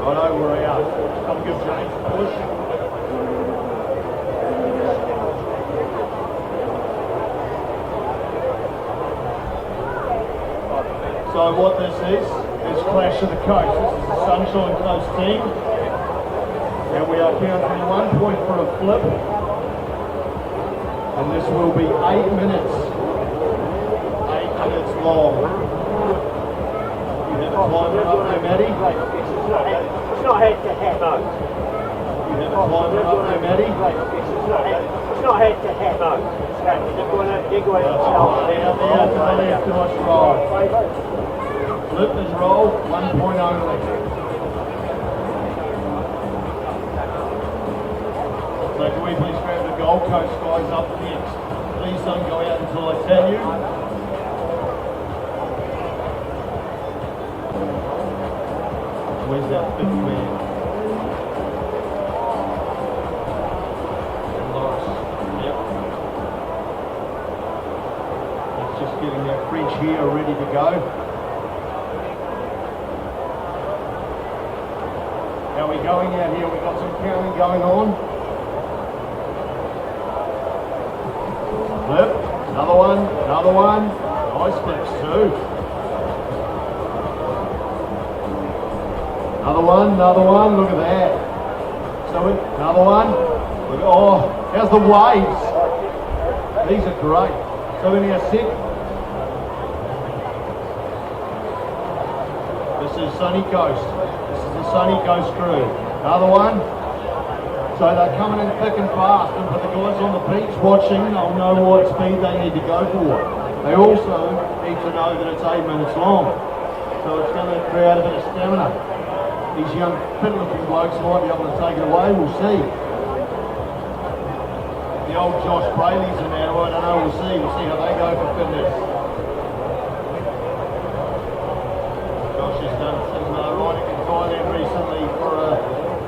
I know we're out. Come give James a push. So what this is Clash of the Coast. This is the Sunshine Coast team. And we are counting 1 point for a flip. And this will be 8 minutes. 8 minutes long. You have a timer up there, Maddie? It's not head to head. No. You have a timer up there, Maddie? It's not head to head. No. You're going to Down there to the left, nice roll. Flip and roll, 1 point only. So can we please grab the Gold Coast guys up next? Please don't go out until I tell you. Where's that fifth man? Nice. Yep. It's just getting that fridge here ready to go. How are we going out here? We've got some counting going on. Flip. Another one. Another one. Nice flips too. Another one, look at that. So another one. Look, oh, how's the waves? These are great. So in our set. This is Sunny Coast. This is the Sunny Coast crew. Another one. So they're coming in thick and fast, and for the guys on the beach watching, they'll know what speed they need to go for. They also need to know that it's 8 minutes long. So it's going to create a bit of stamina. These young, fit-looking blokes might be able to take it away, we'll see. The old Josh Brayley's in there, I don't know, we'll see how they go for fitness. Josh has done some riding in Thailand recently for a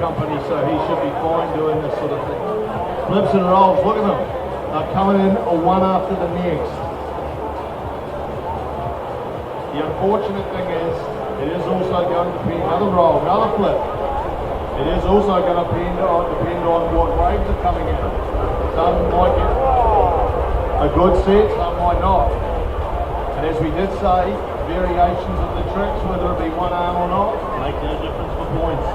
company, so he should be fine doing this sort of thing. Flips and rolls, look at them. They're coming in one after the next. The unfortunate thing is, it is also going to depend, another roll, another flip. It is also going to depend on what waves are coming in. Some might get a good set, some might not. And as we did say, variations of the tricks, whether it be one arm or not, make no difference for points.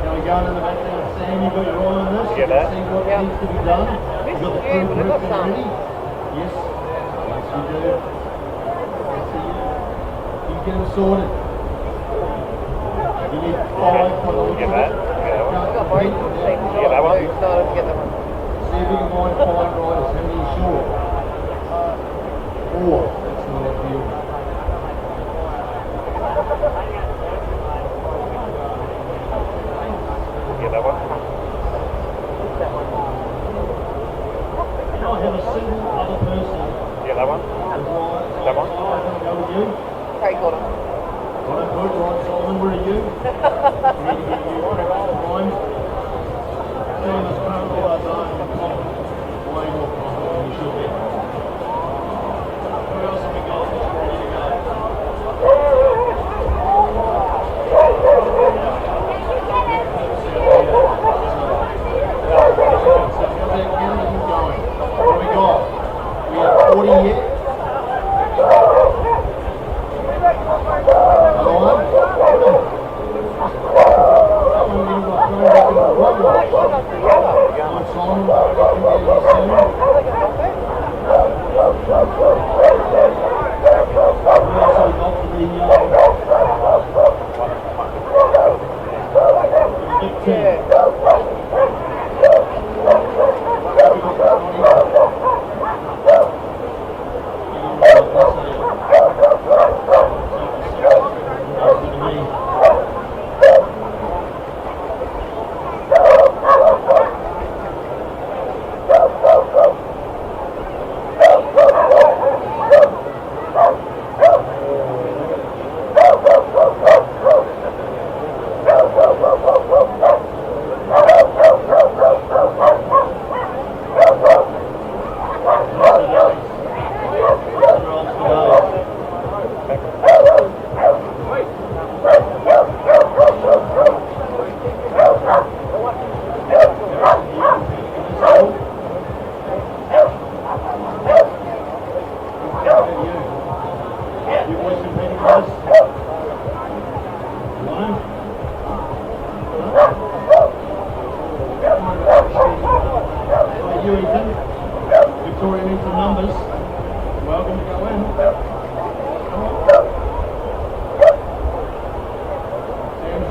Now we're going in the background. Sam, you've got your eye on this. You can see what needs to be done. You've got the crew ready. Yes, yes you do. Get them sorted. You need 5 for the Get that? Get that one? See if you can find 5 riders. How many are short? 4. That's not ideal. Get that one? Can I have a single other person? Get that one? That one? I'm going to go with you. Okay, got him. Got it, good. Right, Solomon, where are you? We need to get you practice time. Doing this currently, I don't way more confident than you should be. Who else have we got that's ready to go? How's that counting going? What have we got? We have 40 yet. Another one.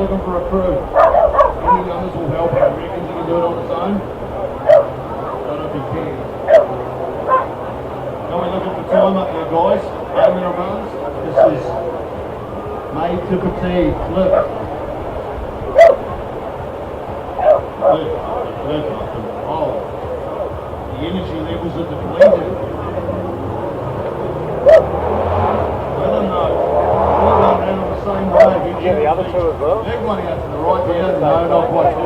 Looking for a crew. Any numbers will help. I reckon you can do it on its own. Don't know if you can. Now we're looking for time up there, guys. 8-minute runs. This is made to fatigue. Flip. Oh, the energy levels are depleted. Let them know. Same way. Yeah, the other two as well. Leg one out to the right there. No, not quite fine.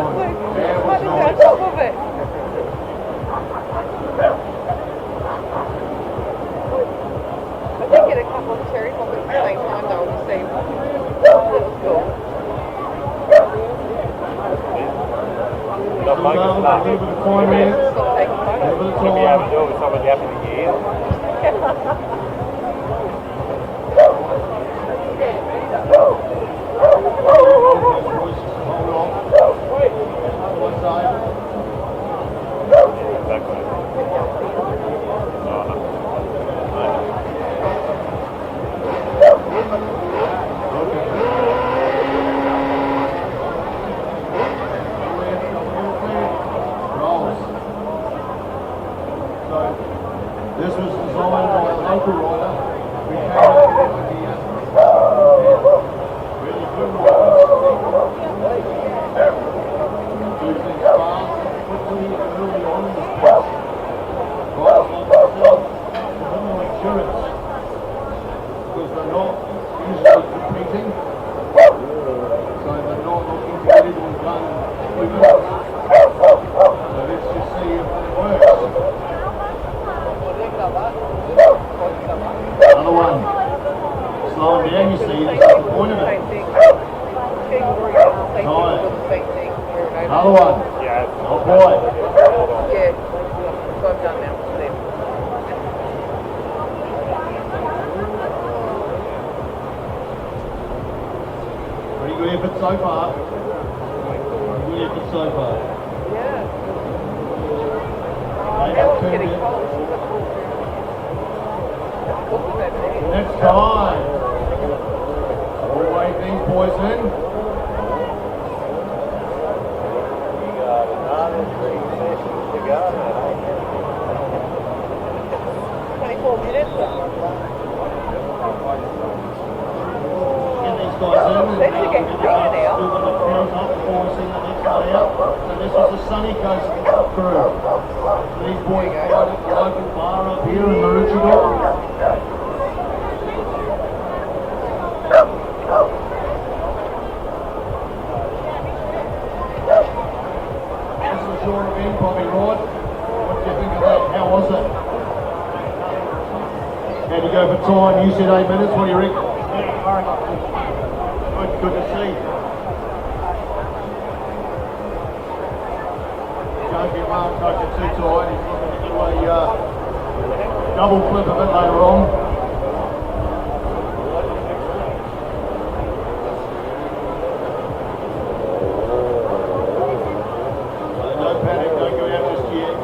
Yeah, it was nice. Top of it. I did get a couple of cherry poppers at the same time though, to see. That was cool. Not focused A enough. little bit of time there. Stop taking A little bit of You'll be able to time. do it with somebody up in the gear. This was designed by a local rider. We came up with the idea. Really good riders. Do things fast, quickly, early on in the sport. Riders like myself, give them more insurance. Because they're not usually competing. So they're not looking to get into the gun quick enough. So let's just see if it works. Another one. Slowing down, you see, that's the point of it. Another one. Yeah. Oh boy. Yeah, so I'm done now. Pretty good effort so far. Pretty good effort so far. Yeah. They That have was turned getting it. cold. Next time. We'll wave these boys in. You got another 3 sessions to go. 24 minutes. Get these guys in. And They should get bigger now. still got the crews up before we see the next one out. So this is the Sunny Coast crew. So these boys ride at the local bar up here in Maroochydore. This is your event, Bobby Rod. What do you think of that? How was it? How'd you go for time? You said 8 minutes. What do you reckon? Good to see. Don't get Mark Coker too tight. He's looking to do a double flip of it later on. No panic, don't go out just yet.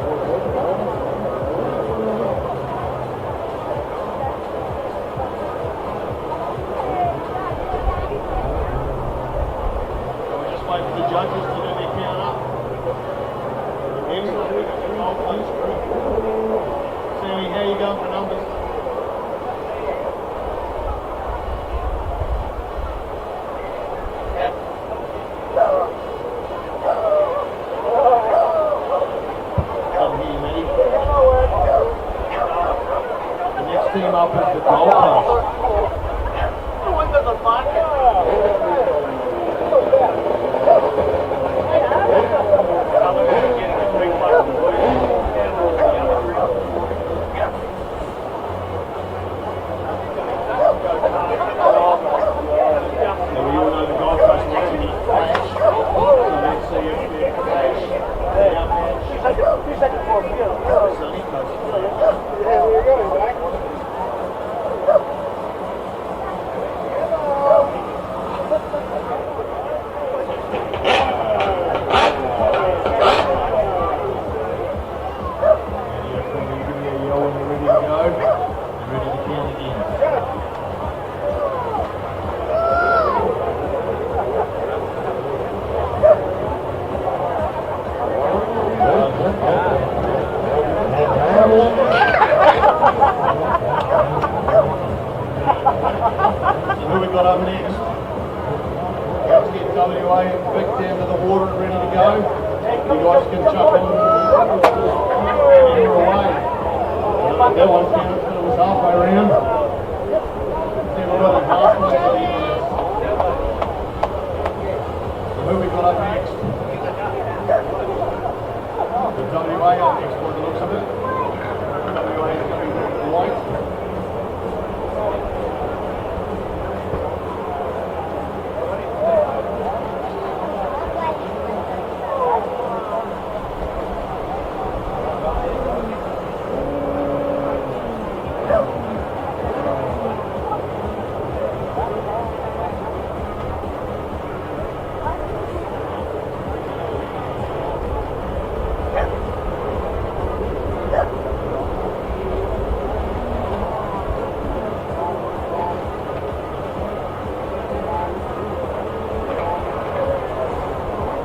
judges to do their count up. Excellent. Oh, please, Sammy, how you going for numbers? Come here, Matty. The next team up is the Gold Coast.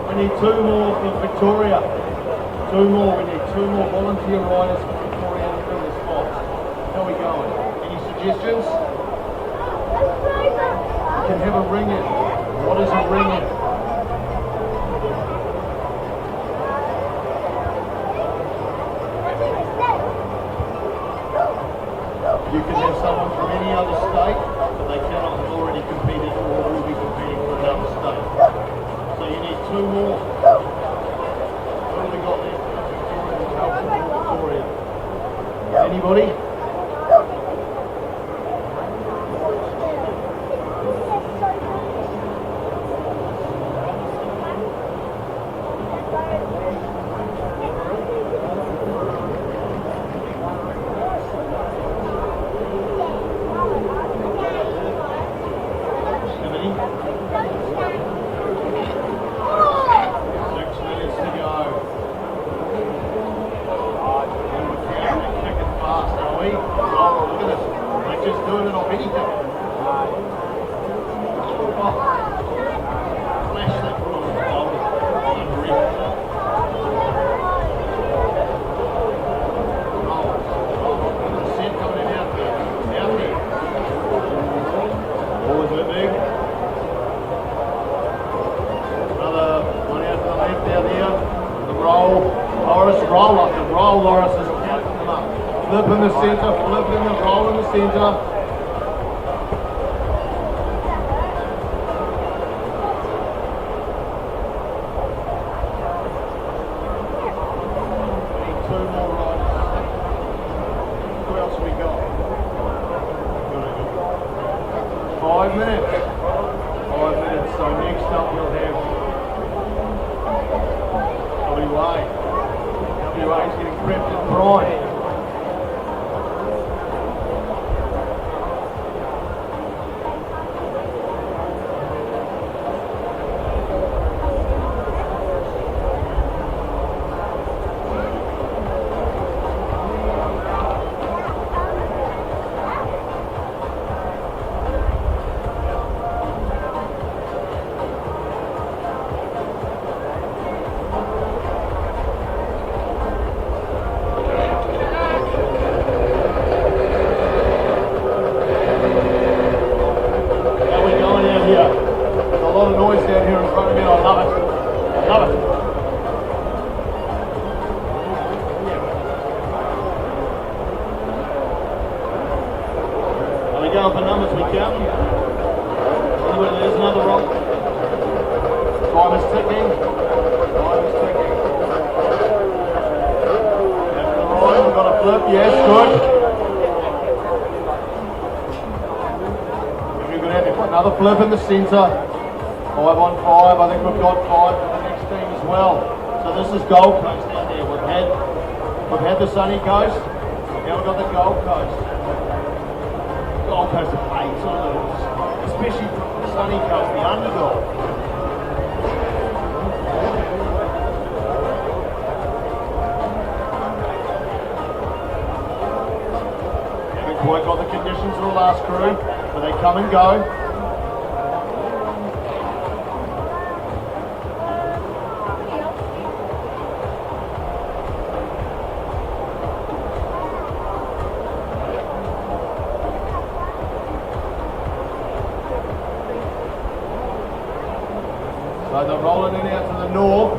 We need two more for Victoria. Two more. We need two more volunteer riders for Victoria to fill the spots. How are we going? Any suggestions? You can have a ring in. What is a ring in? You can have someone from any other state, but they cannot have already competed or will be competing for another state. So you need two more. What have we got there? Victoria. Anybody? Roll, Loris, is counting them up. Flip in the centre, flip in the roll in the centre. We need two more riders. Who else have we got? 5 minutes. 5 minutes. So next up we'll have WA. WA's getting prepped and primed. good. Very good, Andy. Put another flip in the centre. 5 on 5. I think we've got 5 for the next team as well. So this is Gold Coast down there. We've had the sunny coast. Now we've got the Gold Coast. Gold Coast are hates on those, especially from the sunny coast, the underdog. Haven't quite got the conditions of the last crew, but they come and go. So they're rolling in out to the north.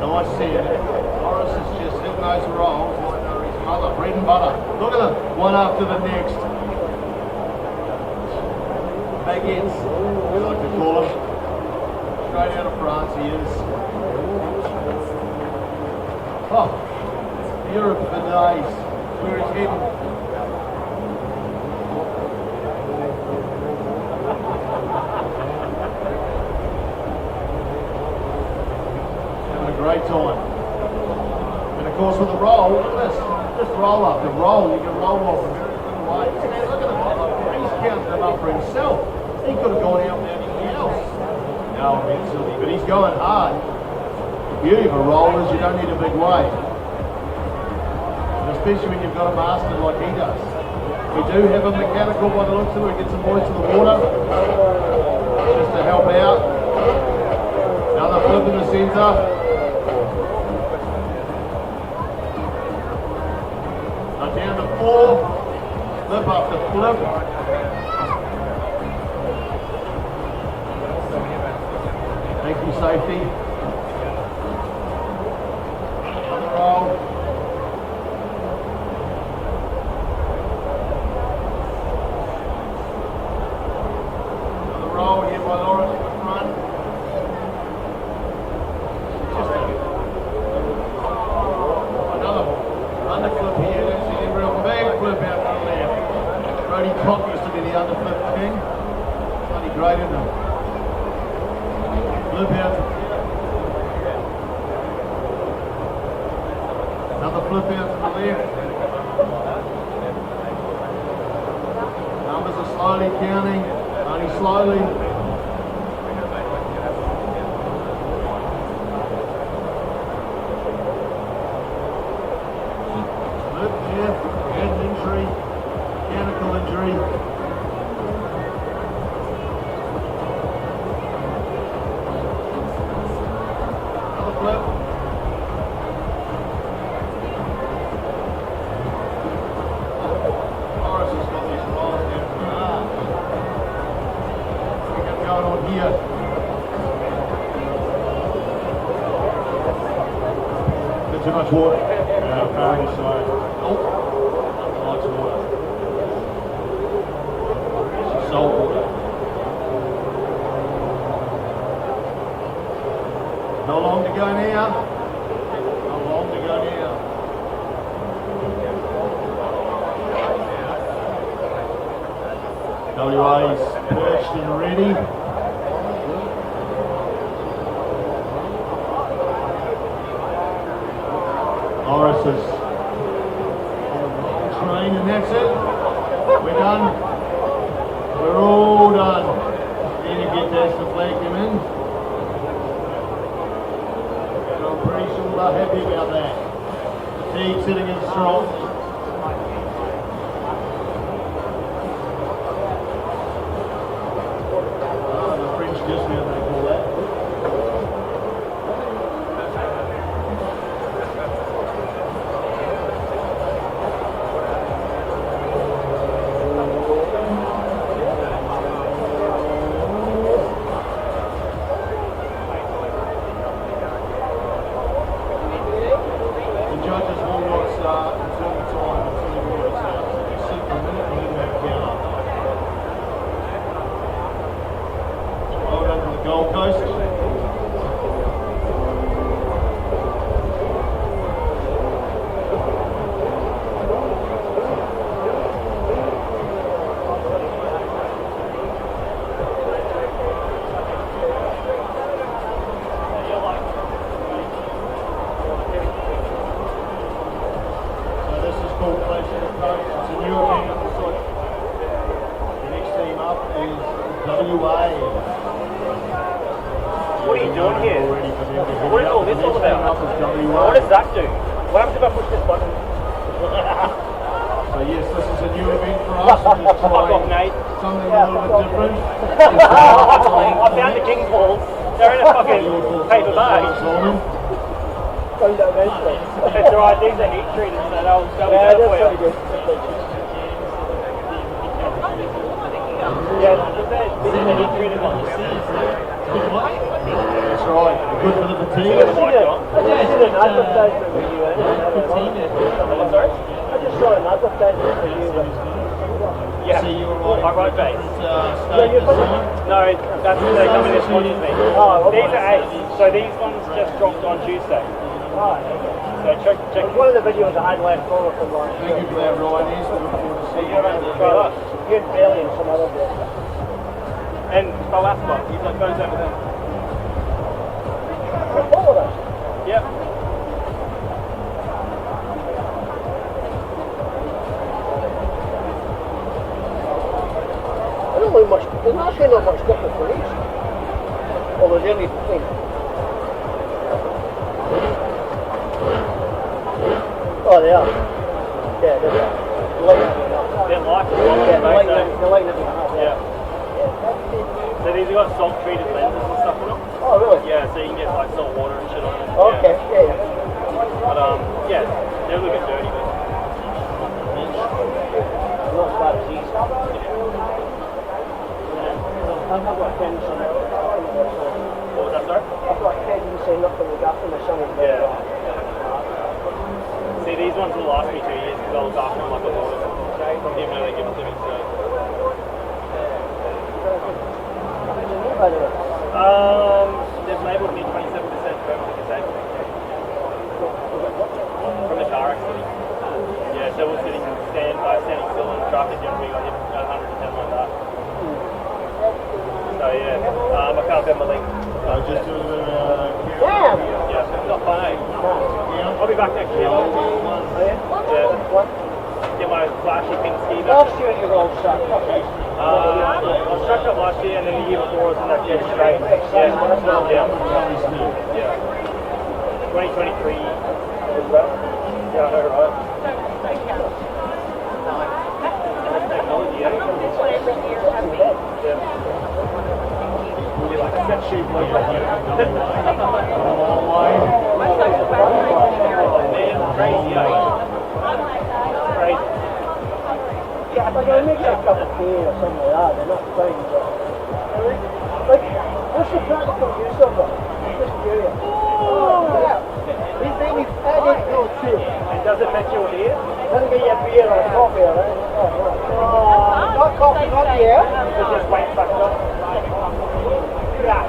Nice seeing it. Morris is just hitting those rolls like they're his mother. Bread and butter. Look at them. One after the next. Baguettes, we like to call them. Straight out of France he is. Oh, Europe for days. Where he's heading. Great time. And of course with the roll, look at this. Just roll up. The roll, you can roll off in very little ways. Look at him. He's counting them up for himself. He could have gone out with anything else. No, I'm being silly, but he's going hard. The beauty of a roll is you don't need a big wave. And especially when you've got a master like he does. We do have a mechanical by the looks of it. We get some boys to the water. Just to help out. Another flip in the centre. Down to 4, flip after flip. Thank you, safety. Another roll. Another roll here by Laura to the front. Another underflip here. Flip out to the left. Brody Cock used to be the underflip king. Bloody great, isn't it? Flip out. Another flip out to the left. Numbers are slowly counting, only slowly. Flip there. Injury, mechanical injury. Another flip. Morris has got these rolls down. We got going on here. Bit too much water. Apparently so. Nope. Water. It's salt water. How long to go now? How long to go now? WA's perched and ready. Morris is train, and that's it. We're done. We're all done. Need to get this to flag them in. And I'm pretty sure they're happy about that. Fatigue sitting in strong. The French dismount they call that. What are you doing here? What is all this all about? What does that do? What happens if I push this button? So yes, this is a new event for us. We're just trying Nate. something a little bit different. I found the king's balls. They're in a fucking paper bag. That's right, these are heat treated, so they'll be better for you. Yeah, these are the heat treated ones. That's right. Good for the fatigue. I just saw an advertisement for you. Yeah, I wrote base. No, that's they're coming this morning. These are 8, so these ones just dropped on Tuesday. So check. One of the videos I had left over from last year. Thank you for that, Ryan. Yes, we look forward to seeing You're going to try that. You and Bailey and some other bit. And Velasco, he's like goes over there. Follow us. Yep. I don't know much. There's actually not much different for these. Well, there's only thing. Oh, they are. Yeah, they're light. They're light. Yeah, they're light. Yeah. So these have got salt treated lenses and stuff in them. Oh, really? Yeah, so you can get like salt water and shit on them. Okay, yeah. But yeah, they're a little bit dirty, but not as bad as these. I've got Ken's on it. What was that, sorry? I've got Ken's saying nothing with gas in the sun. Yeah. See, these ones will last me 2 years because I'll look after them like a water. Even though they give them to me, so. They've labelled me 27% permanent mistake. From the car accident. Yeah, so we're standing still in traffic and we got hit at 110 like that. So yeah, I can't bend my leg. just do a bit of Damn! Yeah, it's not fun, eh? I'll be back next year. Yeah. Get my flashy pink ski back. Last year you were all stuck. I was struck up last year and then the year before I was in that jet straight. Yeah. 2023 as well. Yeah, I know, right? Technology, yeah. Like a set shape like that. Crazy, crazy. Yeah, if I go make a cup of tea or something like that, they're not crazy, but like, what's the practical use of them? I'm just curious. Oh, yeah. These things added no too. And does it fetch you a beer? Doesn't get you a beer or a coffee or anything. Not coffee, not beer. It's just white stuff. Yeah,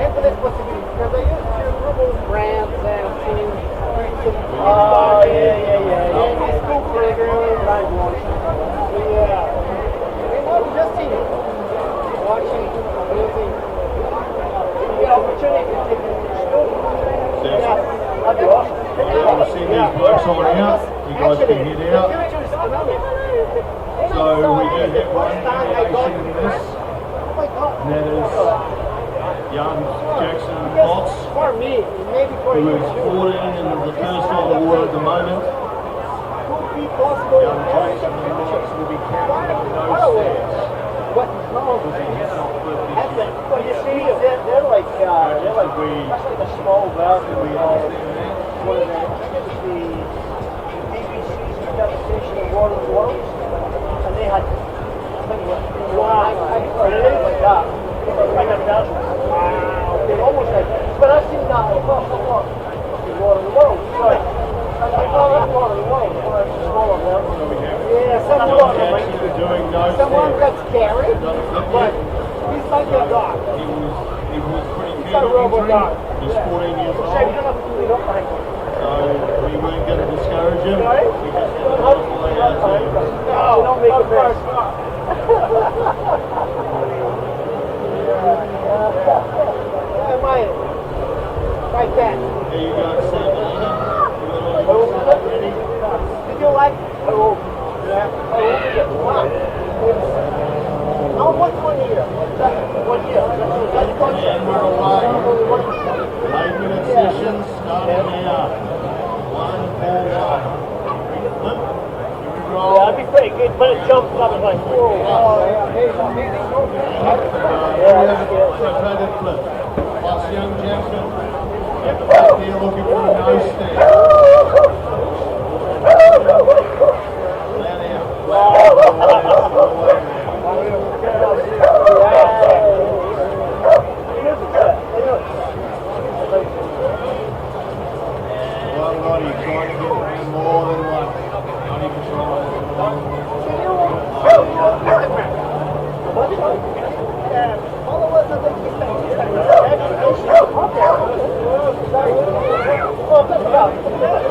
infinite possibilities. Because I used to Google brands and see oh, yeah. It's cool program. Yeah. I was just seeing it. Watching, using the opportunity to take it to school. Yeah, that'd be awesome. I want to see these blokes on out. You guys can head out. So we do have one animation in this. And that is young Jackson Potts, who is 14 and is the first on the water at the moment. Young Jackson Potts will be counting on no stats. Well, you see, they're like that's like a small version of one of the BBC's interpretation of War of the Worlds, and they had like that. Like a version. They're almost like, when I seen that, I thought, War of the Worlds. Sorry. I thought that's War of the Worlds, but it's a smaller version. Yeah, someone got scary, but he's like a dog. He was pretty He's a robot dog. He's 14 years old. So we weren't going to discourage him. Sorry? We just had to play our team. No, don't make a mess. Right there. There you go, Sam. Did you like? Yeah. How much 1 year? 1 year. when it jumped, I was like, whoa. Rotated flip. Plus young Jackson. Back there looking for a nose stand. Well, Roddy, trying to get around more than one. Not even trying.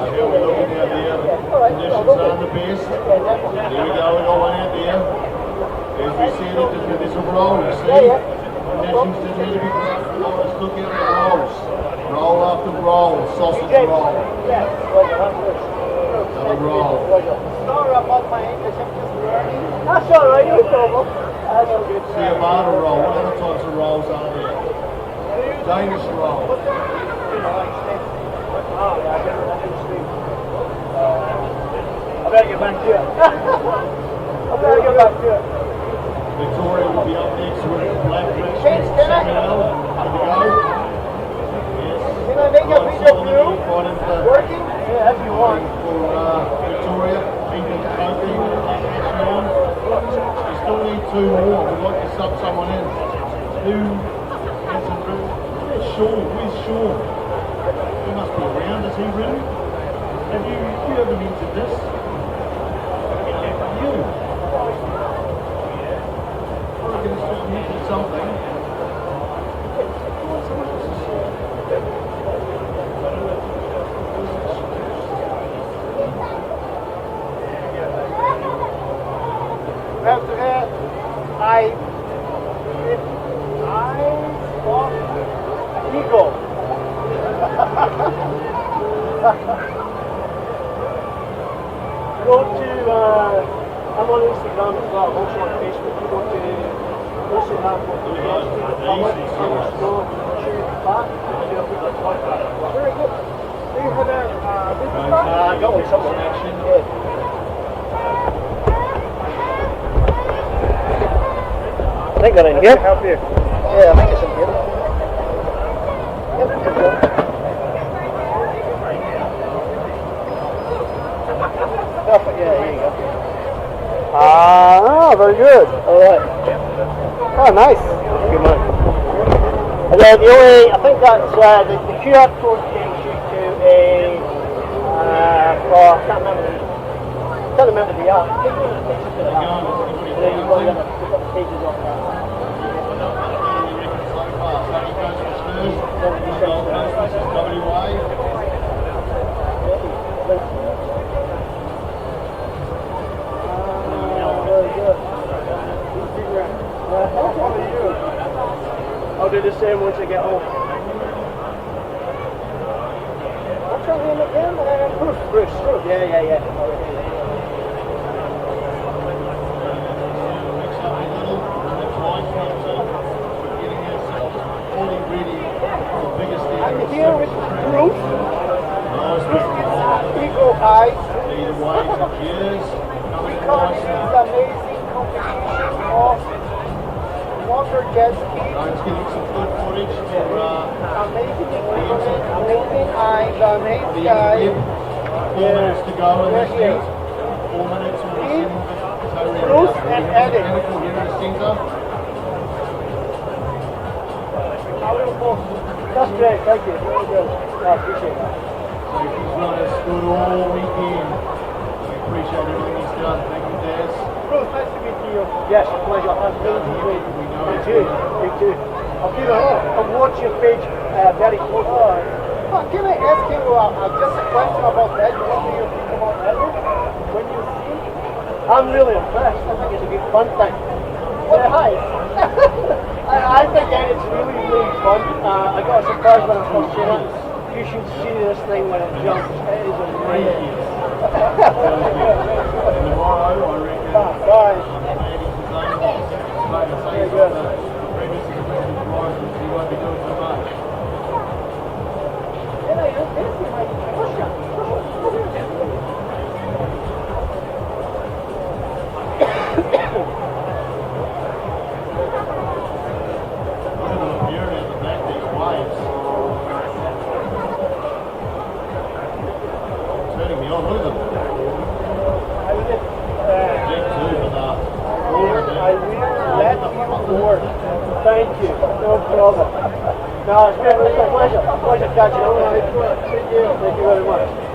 Here we're looking at the conditions aren't the best. There we go, we got one out there. As we said, there's a roll, you see? Conditions just need to be correct. Let's look at the rolls. Roll after roll, sausage roll. Another roll. Sorry about my English, I'm just learning. That's alright, no problem. That's all good. See a martyr roll. What other types of rolls are there? Danish roll. I better get back to it. I better get back to it. Victoria will be up next with Black British Samuel. Here we go. Yes. Can I make a video of you? Working? Yeah, if you want. For Victoria, England Coakley, Sean. We still need two more. We'd like to sub someone in. Who has a room? Where's Sean? Where's Sean? He must be around. Is he really? Have you ever mentioned this? You? I reckon it's just mentioned something. Eagle. Go to, I'm on Instagram as well, also on Facebook. You go to Instagram, very good. Do you have a business card? I got one somewhere. I think they're in here. Help you. Yeah, I think it's in here. Perfect, yeah, here you go. Ah, very good. Alright. Oh, nice. Good man. And then the only, I think that's the QR code takes you to a, I can't remember the app. And then you've got the other pages on that. I'll do the same once I get home. What's your name again? Bruce. Yeah. I'm here with Bruce. Eagle Eye. We come to this amazing competition of water jet ski. Let's get some good footage for Amazing equipment, amazing eyes, amazing guys. 4 minutes to go in this heat. 4 minutes on the Bruce and Eddie. Here in the centre. That's great, thank you. Very good. I appreciate that. So he's run us good all weekend. We appreciate everything he's done. Thank you, Daz. Bruce, nice to meet you. Yes, a pleasure. You too. I'll watch your page very closely. Can I ask you just a question about that? What do you think about that? When you see it? I'm really impressed. I think it's a good fun thing. What hi. I think that it's really fun. I got a surprise when I first seen it. You should see this thing when it jumps. It is amazing. And tomorrow, I reckon, guys. Very good. Previously, he won't be doing so much. Mirrored at the back, these waves. Turning me on, look at them. Big two for the... Thank you. No problem. No, it's been a pleasure. Pleasure catching up. Thank you. Thank you very much.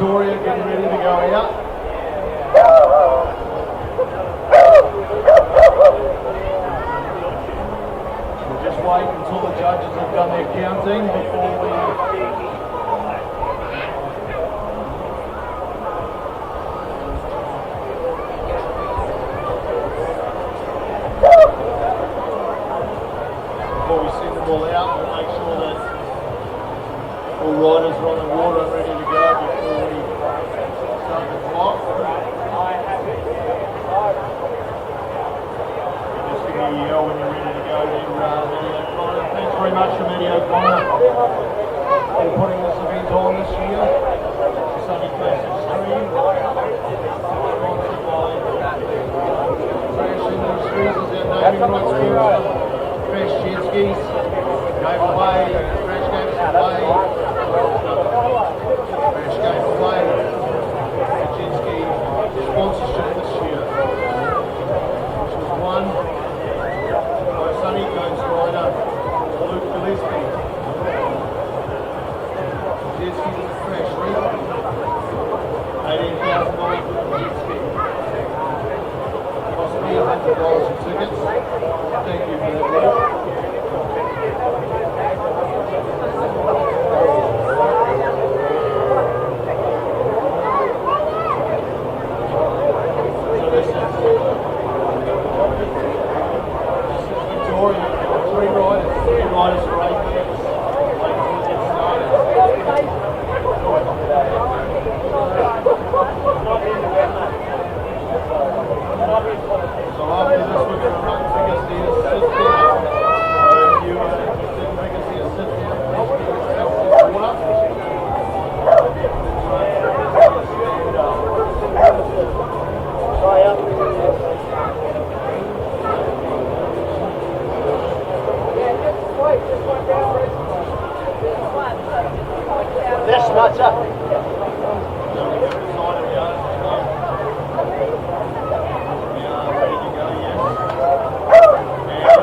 Victoria getting ready to go out. We'll just wait until the judges have done their counting before we... Before we send them all out, we'll make sure that all riders are on the water and ready to go before we start the clock. Just give me a yell when you're ready to go there, Medio Connor. Thanks very much to Medio Connor for putting this event on this year. Sunny Coast Extreme. Sponsored by Fresh Industries as our naming rights sponsor. Fresh Jetskis gave away, Fresh gave us away. Fresh gave away the Jetski sponsorship this year, which was won by Sunny Coast rider Luke Gillespie. Jetski was a Fresh leader. $18,000 for the Jetski. Cost me $100 in tickets. Thank you for that, Luke. This nuts up.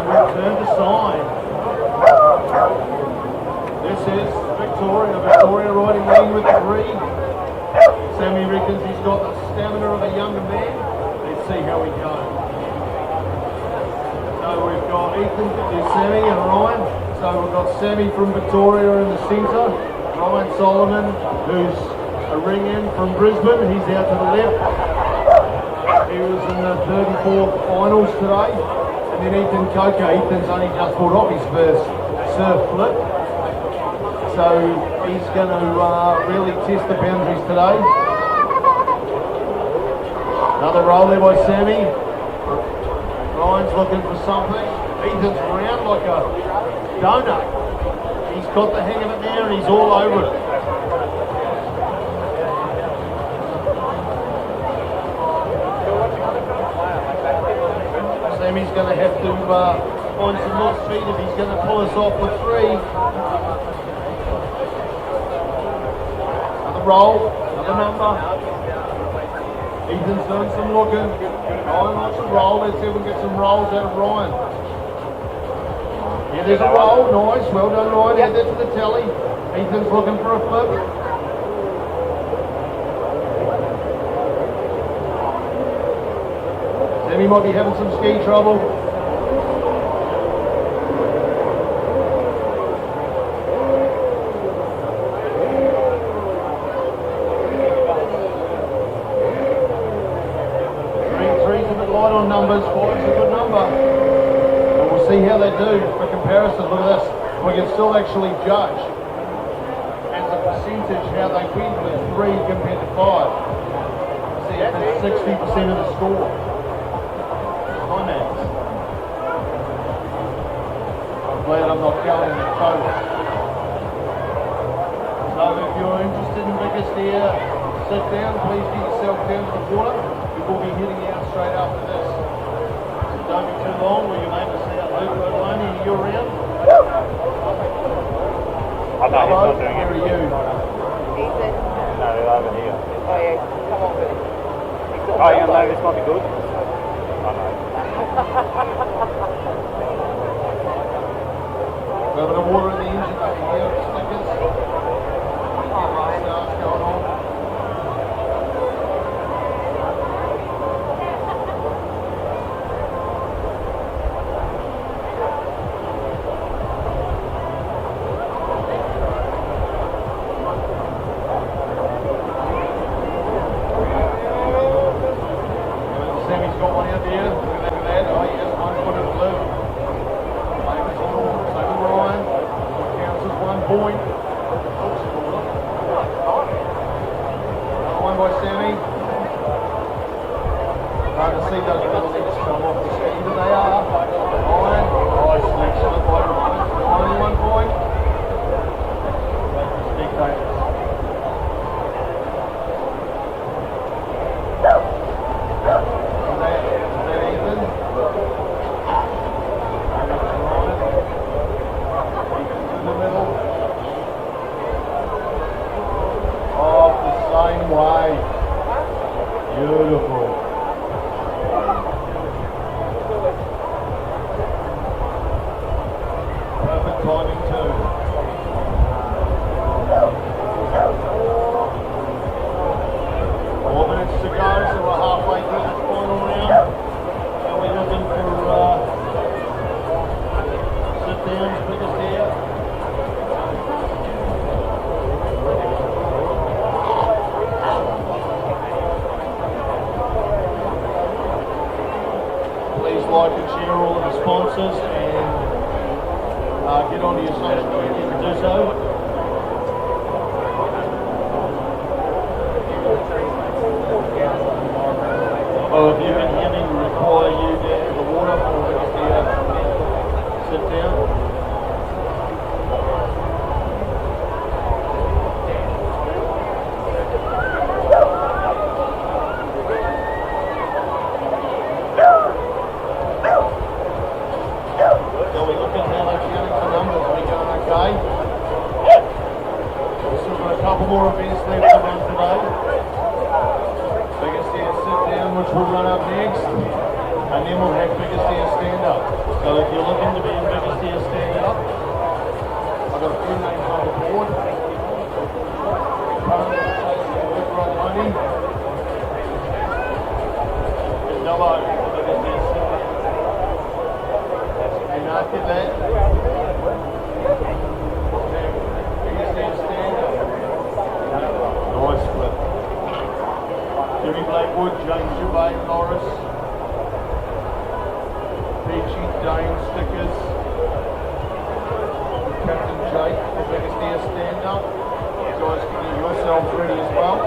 Return to sign. This is Victoria. Victoria riding leading with the green. Sammy reckons he's got the stamina of a younger man. Let's see how he goes. So we've got Ethan, there's Sammy and Ryan. So we've got Sammy from Victoria in the centre. Ryan Solomon, who's a ring in from Brisbane. He's out to the left. He was in the 34th finals today. And then Ethan Coker. Ethan's only just pulled off his first surf flip. So he's going to really test the boundaries today. Another roll there by Sammy. Ryan's looking for something. Ethan's round like a donut. He's got the hang of it now and he's all over it. Sammy's going to have to find some more speed if he's going to pull us off with three. Another roll, another number. Ethan's doing some looking. Ryan wants a roll. Let's see if we can get some rolls out of Ryan. Yeah, there's a roll. Nice. Well done, Ryan. Add that to the tally. Ethan's looking for a flip. Sammy might be having some ski trouble. Three's a bit light on numbers. Five's a good number. But we'll see how they do for comparison. Look at this. We can still actually judge as a percentage how they win with 3 compared to 5. See, that's 60% of the score. I'm glad I'm not going in the coast. So if you're interested in bigger steer, sit down, please get yourself down to the water. We will be heading out straight after this. So don't be too long, will you make us out? Luke Maloney, are you around? I know, he's not doing Where are you? Ethan. No, they're over here. Oh yeah, come on with it. Oh, yeah, no, this might be good. I know. We're having a water in the engine over here, stickers. Stars going on. see those little things come off the ski, but they are. Ryan, nice selection by Ryan. 91 point. Big time. Is that Ethan? In the middle. Off the same way. Beautiful. Perfect timing too. 4 minutes to go, so we're halfway through this final round. So we're looking for sit downs, biggest here. Please like and share all of the sponsors and get onto your social media to do so. Oh, if you can hear me, require you down to the water or sit down. So we're looking how they're counting for numbers. Are we going okay? We've still got a couple more events left to run today. Biggest air sit down, which will run up next, and then we'll have biggest air stand up. So if you're looking to be in biggest air stand up, I've got a few names on the board. Currently chasing work run money. And Dubbo, biggest air sit down. And after that, biggest air stand up. Nice flip. Jimmy Blackwood, James Jubay, Norris, Peachy, Dane, Stickers, Captain Jake, the biggest air stand up. You guys can get yourselves ready as well.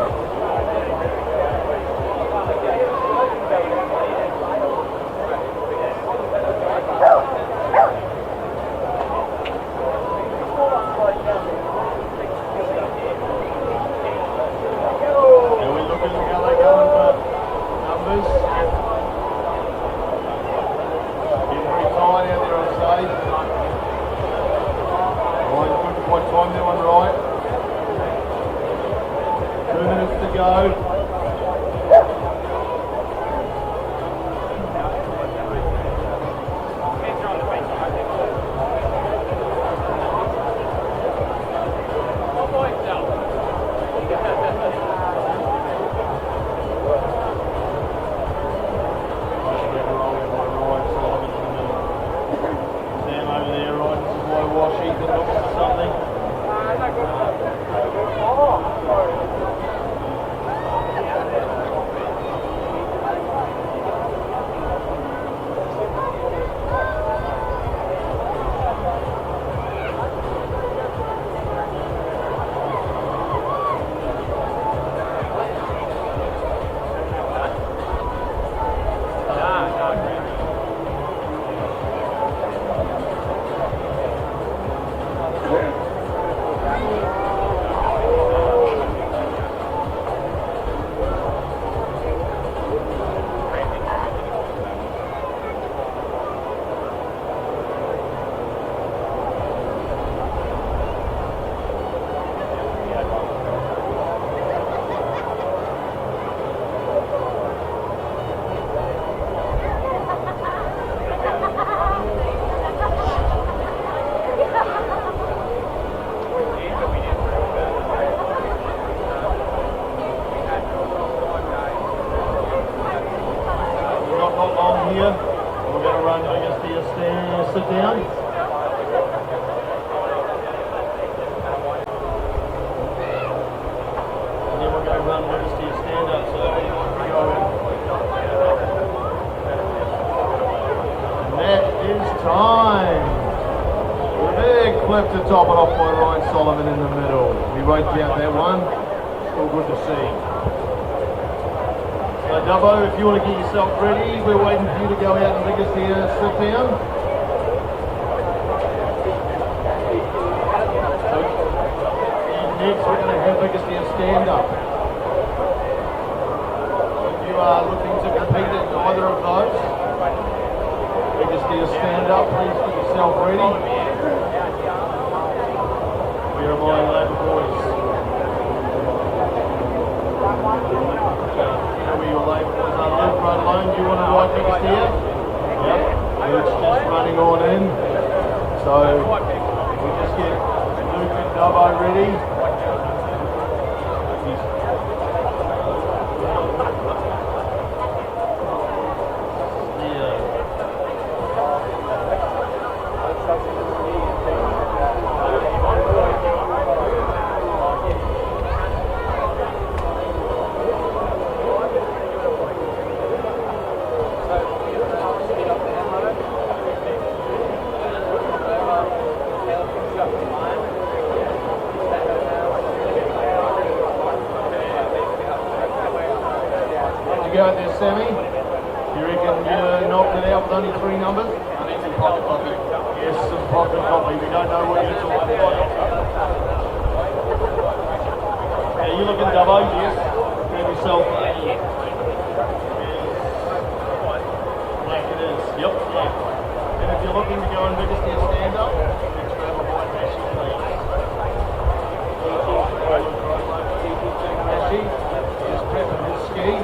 What time they're on right? 2 minutes to go. Sam over there riding some low wash, Ethan looking for something. Sit down. And then we're going to run with us to your stand up. So go in. And that is time. Big flip to top it off by Ryan Sullivan in the middle. We won't count that one. Still good to see. So Dubbo, if you want to get yourself ready, we're waiting for you to go out and bring us here, sit down. Next we're going to have biggest here stand up. If you are looking to compete in either of those, biggest here stand up, please get yourself ready. Where are my Labour boys? Here are your Labour boys. Luke, right alone, do you want to ride biggest here? Yep, Luke's just running on in. So we just get Luke and Dubbo ready. Go out there, Sammy. You reckon you knocked it out with only 3 numbers? I need some pocket coffee. Yes, some pocket coffee. We don't know what you're talking about. Are you looking Dubbo? Yes. Grab yourself a black it is. Yep. Yeah. And if you're looking to go in biggest here stand up, let's grab a white Ashy, please. Ashy, just prepping his ski.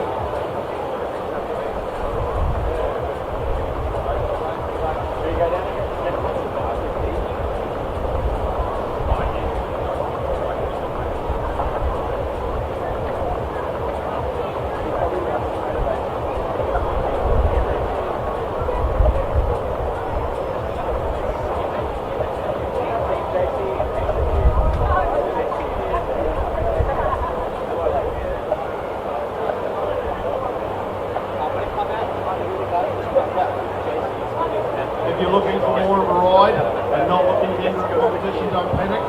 If you're looking for more of a ride and not looking to enter a competition, don't panic.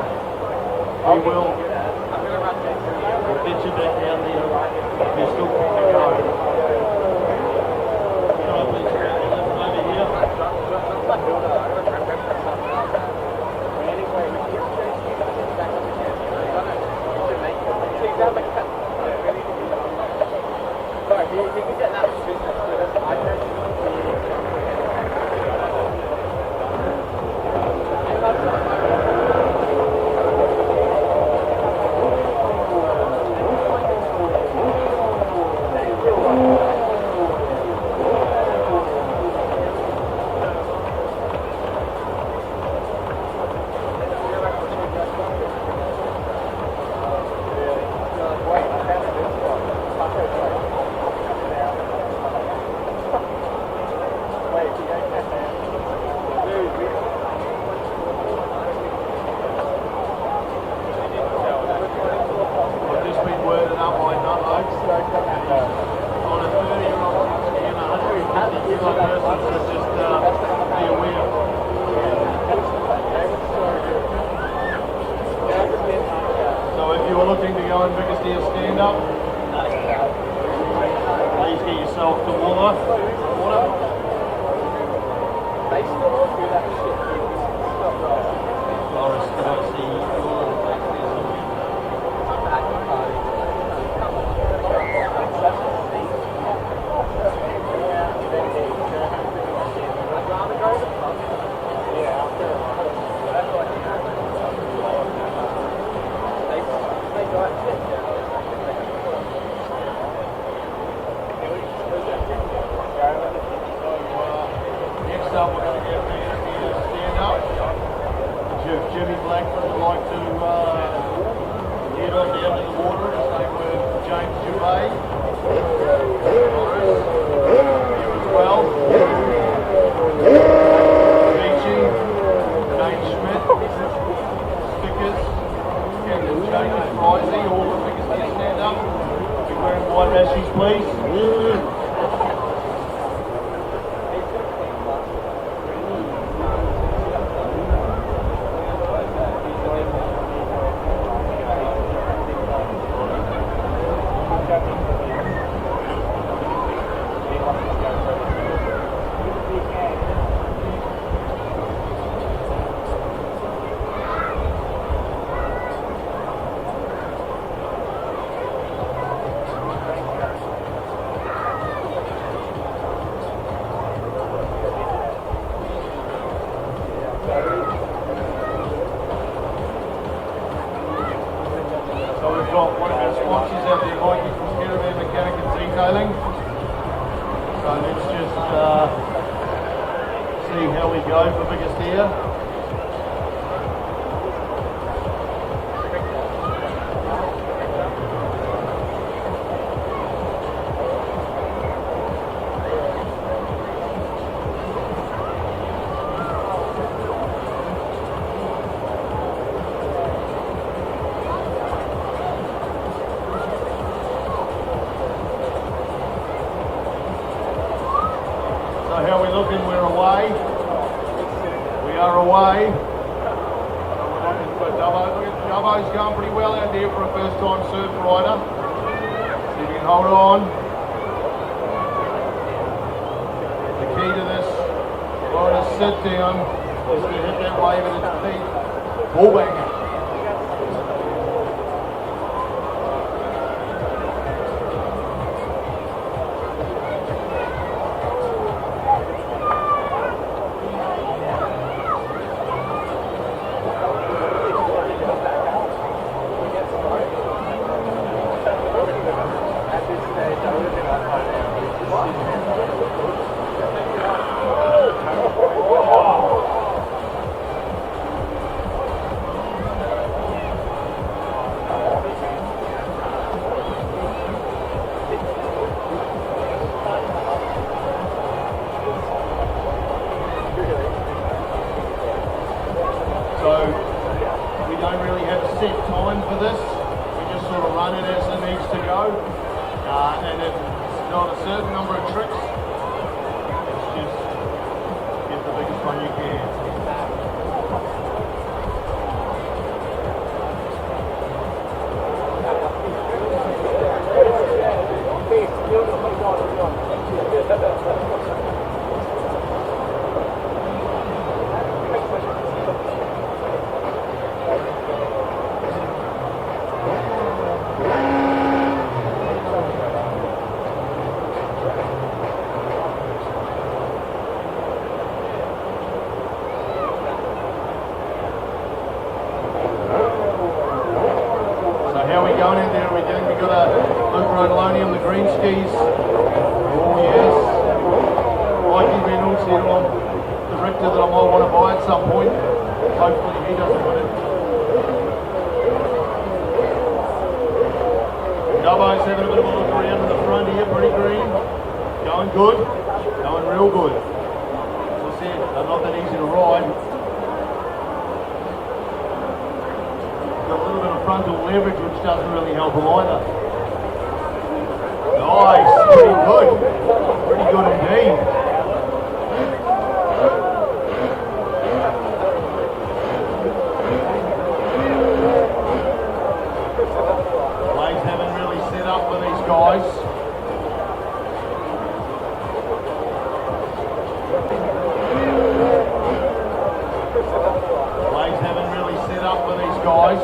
We will get you back down there if you're still keen to go. Over here. So if you were looking to go in biggest here stand up, please get yourself to water. They still do that shit. Loris, can I see your Next up, we're going to get ready to stand up. If Jimmy Blackford would like to get on down to the water, same with James Dubay. Here as well. Beachy, Nate Schmidt, Stickers, Captain James Risey, all the biggest here stand up. Be wearing white rashies, please. So we've got one of our sponsors out there, Mikey from Caravan Mechanic and Detailing. So let's just see how we go for biggest here. How are we looking? We're away. We are away. We're looking for Dubbo. Look at Dubbo's going pretty well out there for a first time surf rider. See if you can hold on. The key to this rider's sit down is to hit that wave at its peak. Ball banger. So we don't really have a set time for this. We just sort of run it as it needs to go. And if it's not a certain number of tricks, it's just get the biggest one you can. How are we going in there? We've got a Luke Rodolonium, the green skis. Oh yes. Mikey Reynolds here on the Richter that I might want to buy at some point. Hopefully he doesn't win it. Dubbo's having a bit of a look around in the front here, pretty green. Going good. Going real good. As I said, they're not that easy to ride. Got a little bit of frontal leverage, which doesn't really help them either. Nice, pretty good. Pretty good indeed. Waves haven't really set up for these guys. Waves haven't really set up for these guys.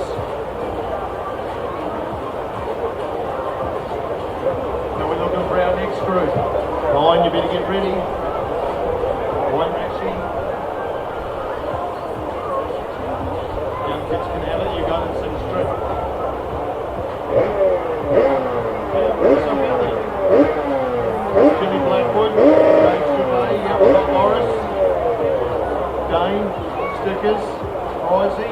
Now we're looking for our next group. Ryan, you better get ready. Ryan Ratchie. Young kids can have it, you got it, sing strip. Jimmy Blackwood, James Dubay, yeah, we've got Morris, Dane, Stickers, Risey.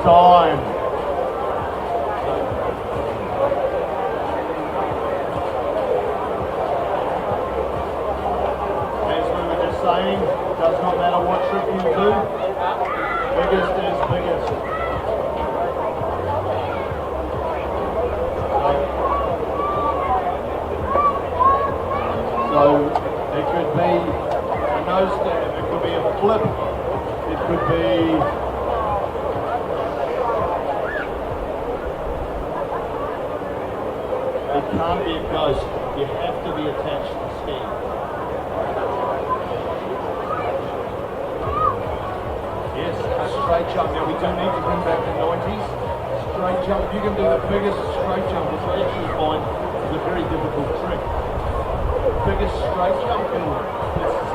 time. As we were just saying, it does not matter what trick you do, biggest is biggest. So it could be a nose stab, it could be a flip, it could be it can't be a ghost. You have to be attached to the ski. Yes, a straight jump. Now we do need to bring back the 90s. Straight jump. If you can do the biggest straight jump, which I actually find is a very difficult trick. Biggest straight jump.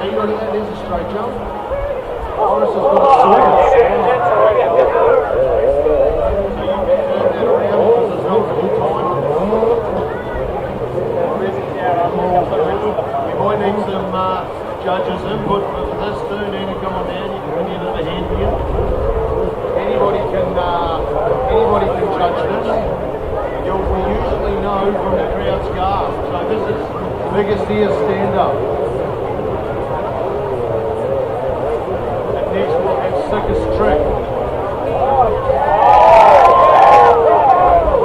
See, look at that. There's a straight jump. Horace has got a swing. So you can turn that around because there's no full time. We might need some judges' input for this too. Nina, come on down. You can give it a hand here. Anybody can judge this. We usually know from the crowd's gasp. So this is the biggest ear stand up. And next we'll have sickest trick.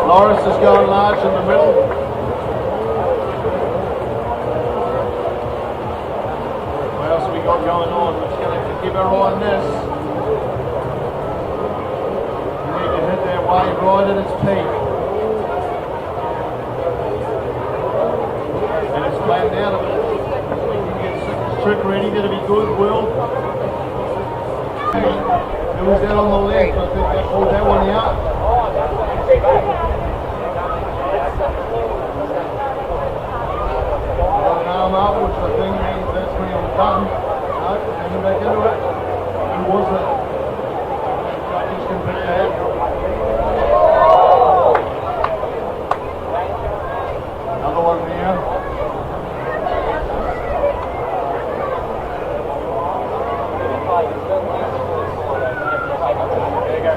Loris is going large in the middle. Got going on. We're just going to keep our eye on this. You need to hit that wave right at its peak. And it's flattened out a bit. We can get Sickest trick ready. That'll be good, Will. Who was that on the left? I think they pulled that one out. Got an arm up, which I think means that's pretty on done. Coming back into it. Who was it? Judges can pick that. Another one there. There you go.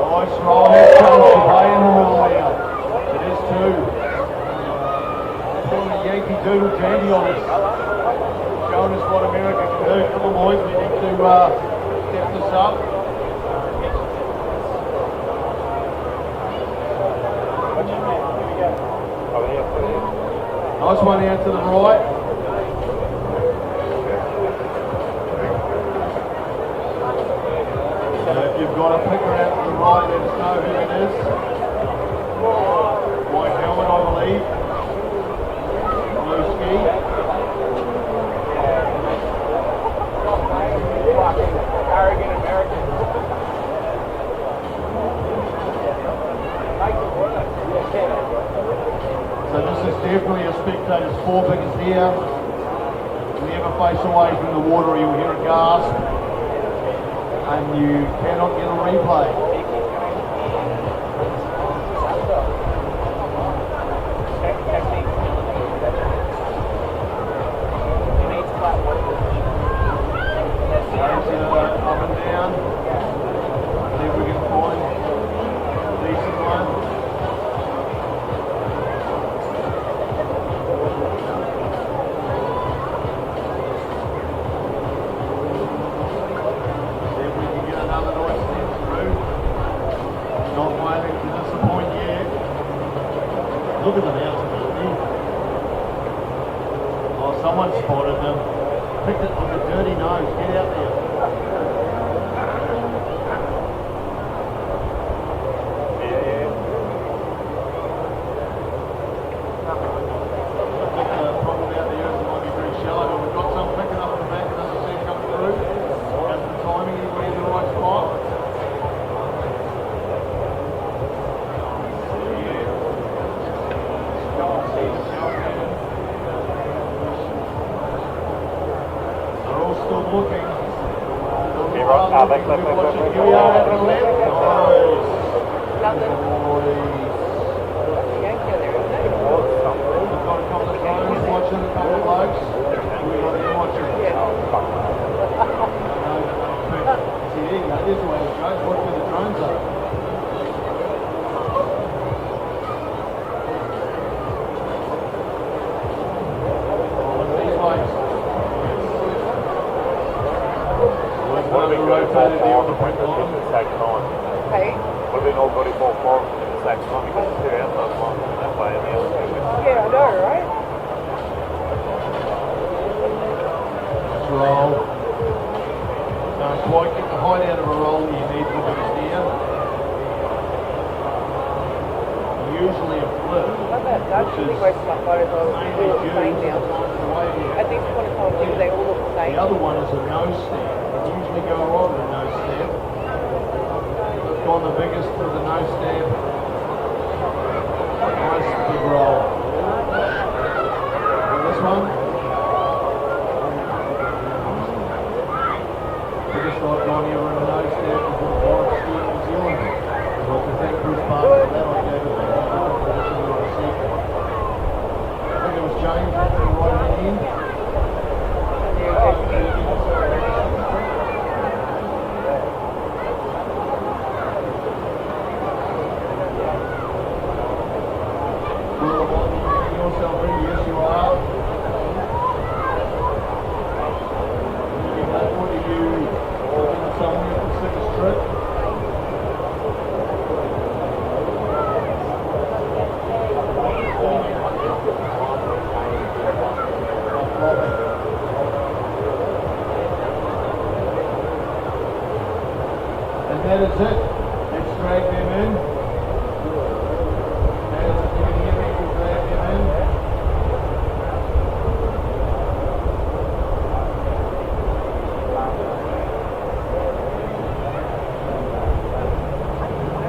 Nice roll. Here comes the play in the middle there. It is two. Yankee Doodle Dandy on us, showing us what America can do. Come on boys, we need to step this up. Nice one out to the right. So if you've got a picker out to the right, let us know who it is. White helmet, I believe. Ski. Arrogant American. So this is definitely a spectator's four biggest here. Never face away from the water or you'll hear a gasp. And you cannot get a replay. Up and down. See if we can find a decent one. See if we can get another nice step through. Not waiting to disappoint yet. Look at them out to the knee. Oh, someone spotted them. Picked it on the dirty nose. Get out there. Watching a couple of blokes. We got him watching. think most of my photos are all the same now. At this point in time, they all look the same. The other one is a nose step. They usually go on with a nose step. We've gone the biggest for the nose step. Nice big roll. And this one. Biggest I've gone ever in a nose step is in Forest Ski, New Zealand. I'd like to thank Bruce Barker for that. I gave it back to the competition that I received. I think it was James right at the end. And that is it. Let's drag them in. As you can hear me, we'll drag them in.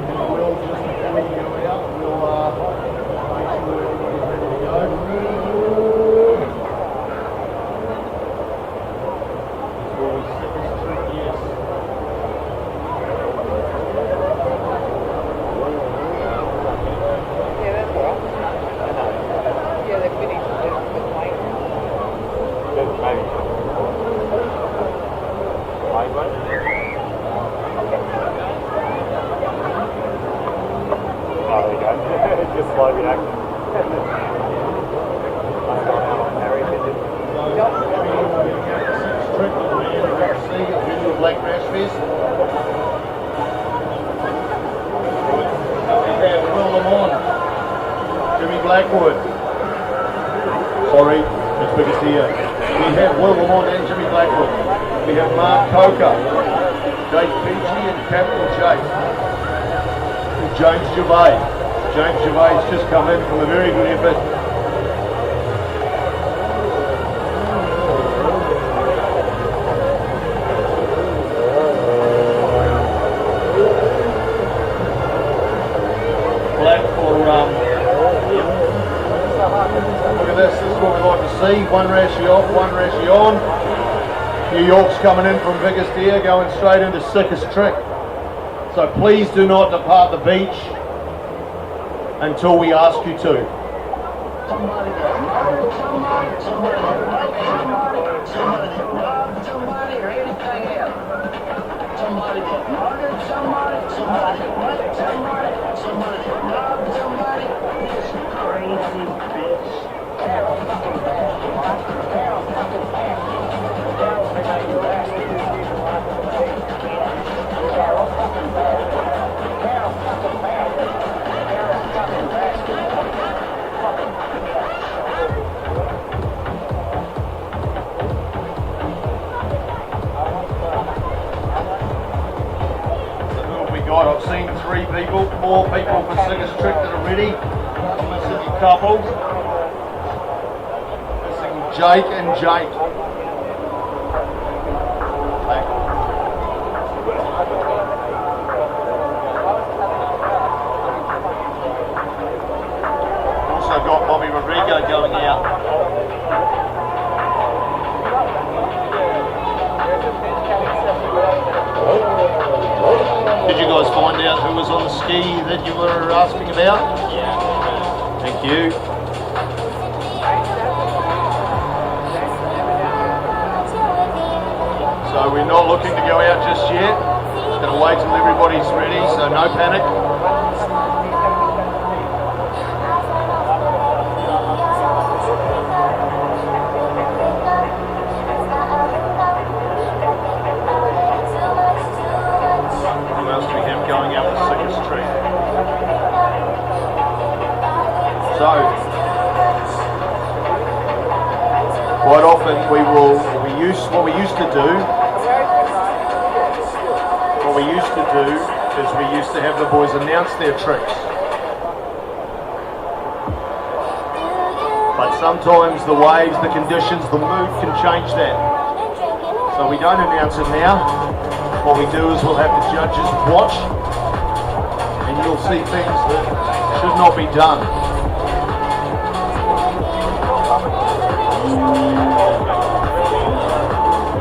And we'll just, before we go out, we'll make sure everybody's ready to go. Before we set this trick, yes. Just slow reaction. Black Rash Fest. We have Will Lamont, Jimmy Blackwood. Sorry, that's biggest here. We have Will Lamont and Jimmy Blackwood. We have Mark Coker, Jake Peachy and Captain Jake. And James Gervais. James Gervais has just come in from a very good effort. Black for, look at this is what we like to see. One rashie off, one rashie on. New York's coming in from biggest air, going straight into sickest trick. So please do not depart the beach until we ask you to. I've seen 3 people, 4 people for sickest trick that are ready. I'm missing a couple. Missing Jake and Jake. Also got Bobby Rodrigo going out. Did you guys find out who was on the ski that you were asking about? Yeah. Thank you. So we're not looking to go out just yet. Just going to wait till everybody's ready, so no panic. Going out the sickest tree. So, quite often what we used to do is we used to have the boys announce their tricks. sometimes the waves, the conditions, the mood can change that. So we don't announce it now. What we do is we'll have the judges watch, and you'll see things that should not be done.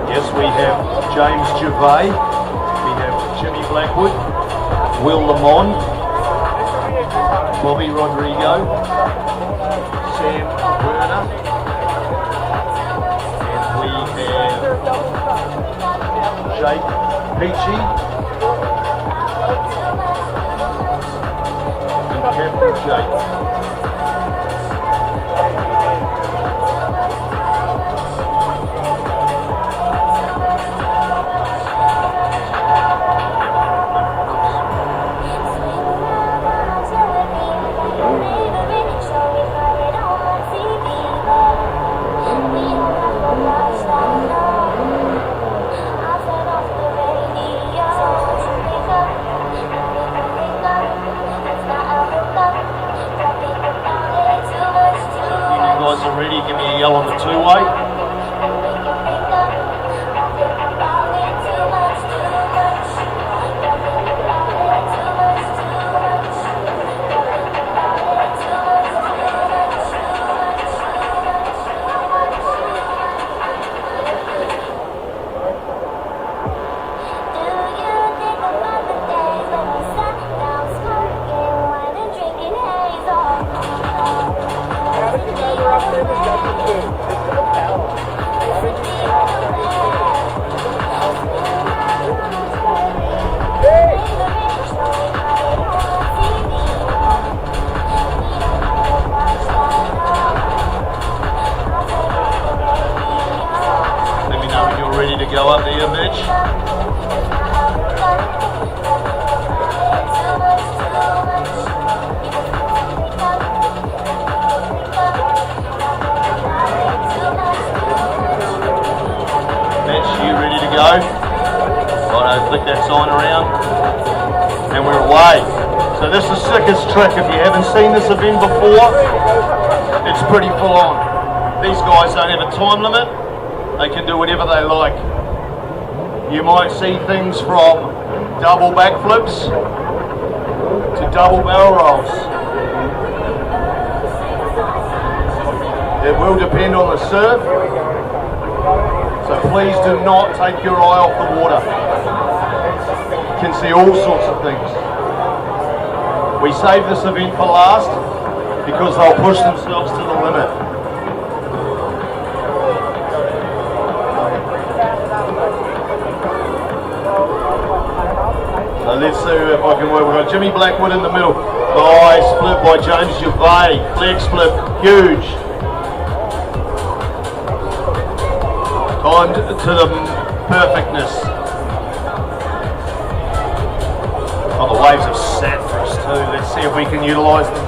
Yes, we have James Gervais, we have Jimmy Blackwood, Will Lamont, Bobby Rodrigo, Sam Werner, and we have Jake Peachy, and Captain Jake. Ready, give me a yell on the two-way. Go up there, Mitch. Mitch, you ready to go? Righto, flick that sign around. And we're away. So this is the sickest trick. If you haven't seen this event before, it's pretty full on. These guys don't have a time limit. They can do whatever they like. You might see things from double backflips to double barrel rolls. It will depend on the surf, so please do not take your eye off the water. You can see all sorts of things. We saved this event for last because they'll push themselves to the limit. So let's see if I can work. We've got Jimmy Blackwood in the middle. Nice split by James Gervais. Flag split, huge. Timed to the perfectness. Oh, the waves have sat for us too. Let's see if we can utilise them.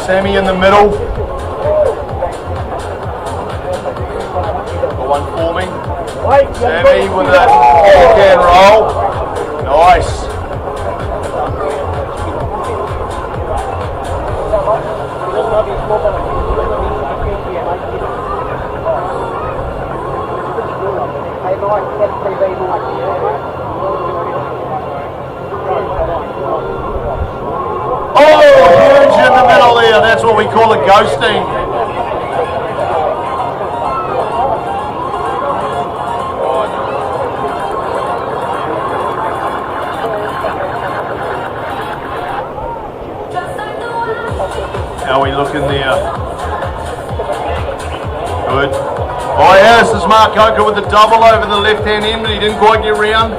Sammy in the middle. Got one forming. Sammy with a backhand roll. Nice. Oh, huge in the middle there. That's what we call a ghosting. How are we looking there? Good. Oh yeah, this is Mark Coker with the double over the left-hand end, but he didn't quite get round.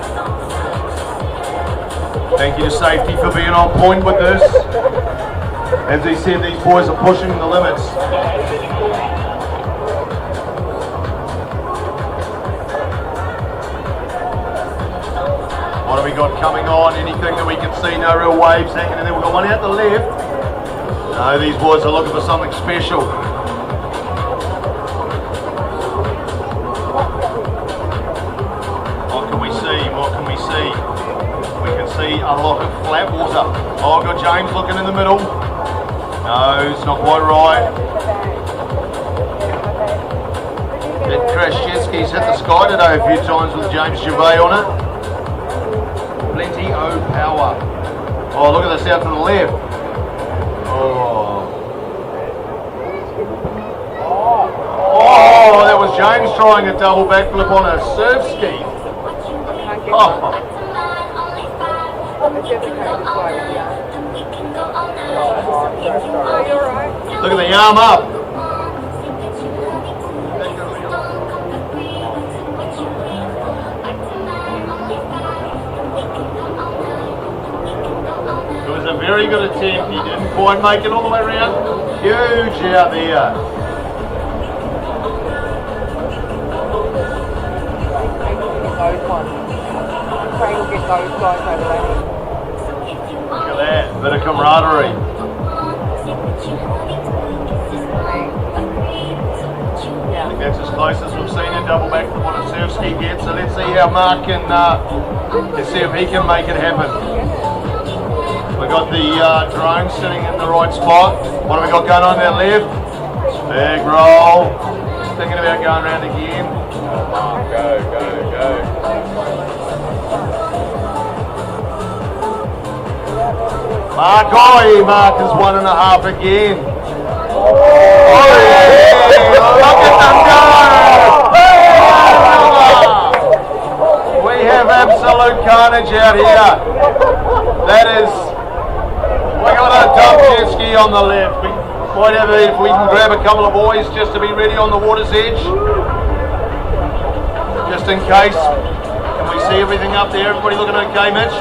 Thank you to safety for being on point with this. As he said, these boys are pushing the limits. What have we got coming on? Anything that we can see? No real waves hanging in there. We've got one out the left. No, these boys are looking for something special. What can we see? What can we see? We can see a lot of flat water. Oh, I've got James looking in the middle. No, it's not quite right. He's hit the sky today a few times with James Gervais on it. Plenty of power. Oh, look at this out to the left. Oh, that was James trying a double backflip on a surf ski. Oh. Look at the arm up. It was a very good attempt. He didn't quite make it all the way around. Huge out there. Look at that, bit of camaraderie. I think that's as close as we've seen a double backflip on a surf ski yet, so let's see how Mark can, let's see if he can make it happen. We've got the drone sitting in the right spot. What have we got going on there left? Big roll. Thinking about going around again. Go, go, go. Mark, Mark is 1.5 again. Oh, yeah. Look at them go! We have absolute carnage out here. That is, we got a dump jet ski on the left. We might have, if we can grab a couple of boys just to be ready on the water's edge. Just in case. Can we see everything up there? Everybody looking okay, Mitch?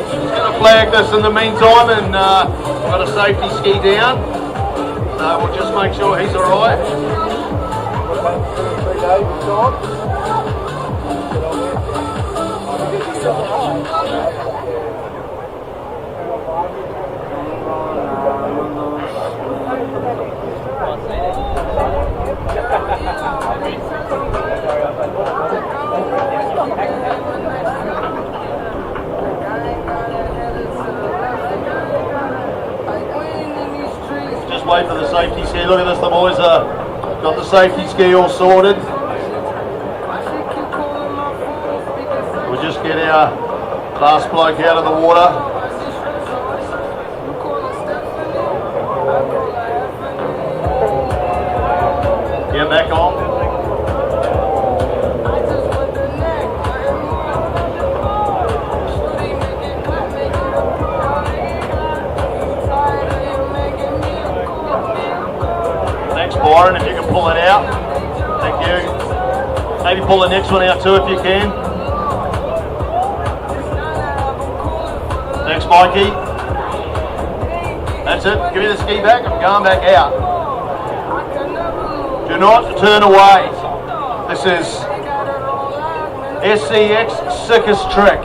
Just going to flag this in the meantime, and got a safety ski down. We'll just make sure he's alright. Just wait for the safety ski. Look at this, the boys got the safety ski all sorted. We'll just get our last bloke out of the water. Get back on. Byron, if you can pull it out. Thank you. Maybe pull the next one out too if you can. Thanks, Mikey. That's it. Give me the ski back. I'm going back out. Do not turn away. This is SCX sickest trick.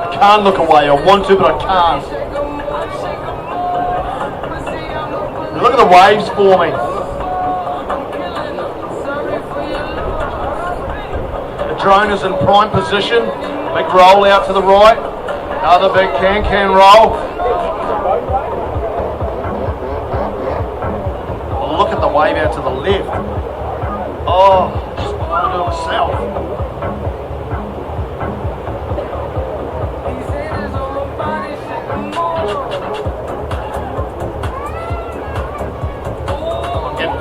I can't look away. I want to, but I can't. Look at the waves forming. The drone is in prime position. Big roll out to the right. Another big can roll. Oh, look at the wave out to the left. Oh, just blown to itself.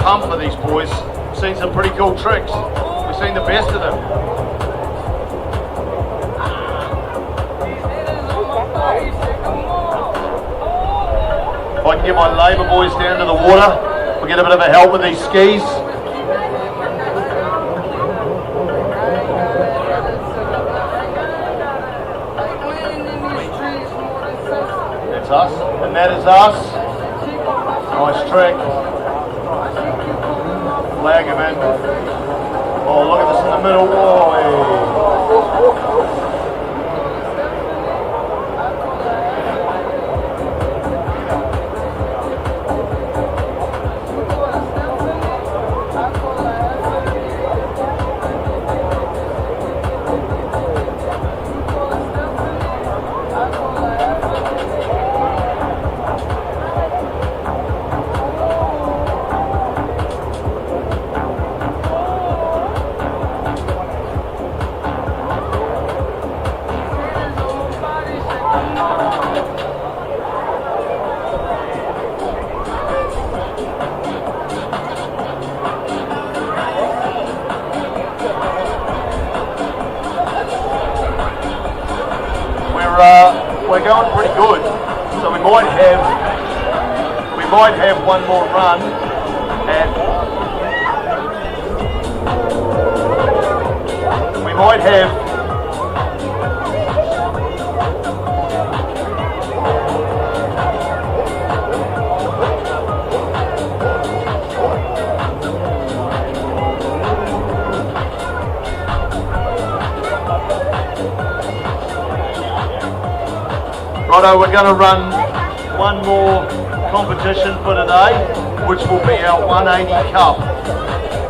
Pumped for these boys. We've seen some pretty cool tricks. We've seen the best of them. If I can get my labour boys down to the water, we'll get a bit of a help with these skis. That's us, and that is us. Nice trick. Flag him in. Oh, look at this in the middle. Oh, we're going pretty good. So we might have one more run, and we might have. Righto, we're going to run one more competition for today, which will be our 180 Cup.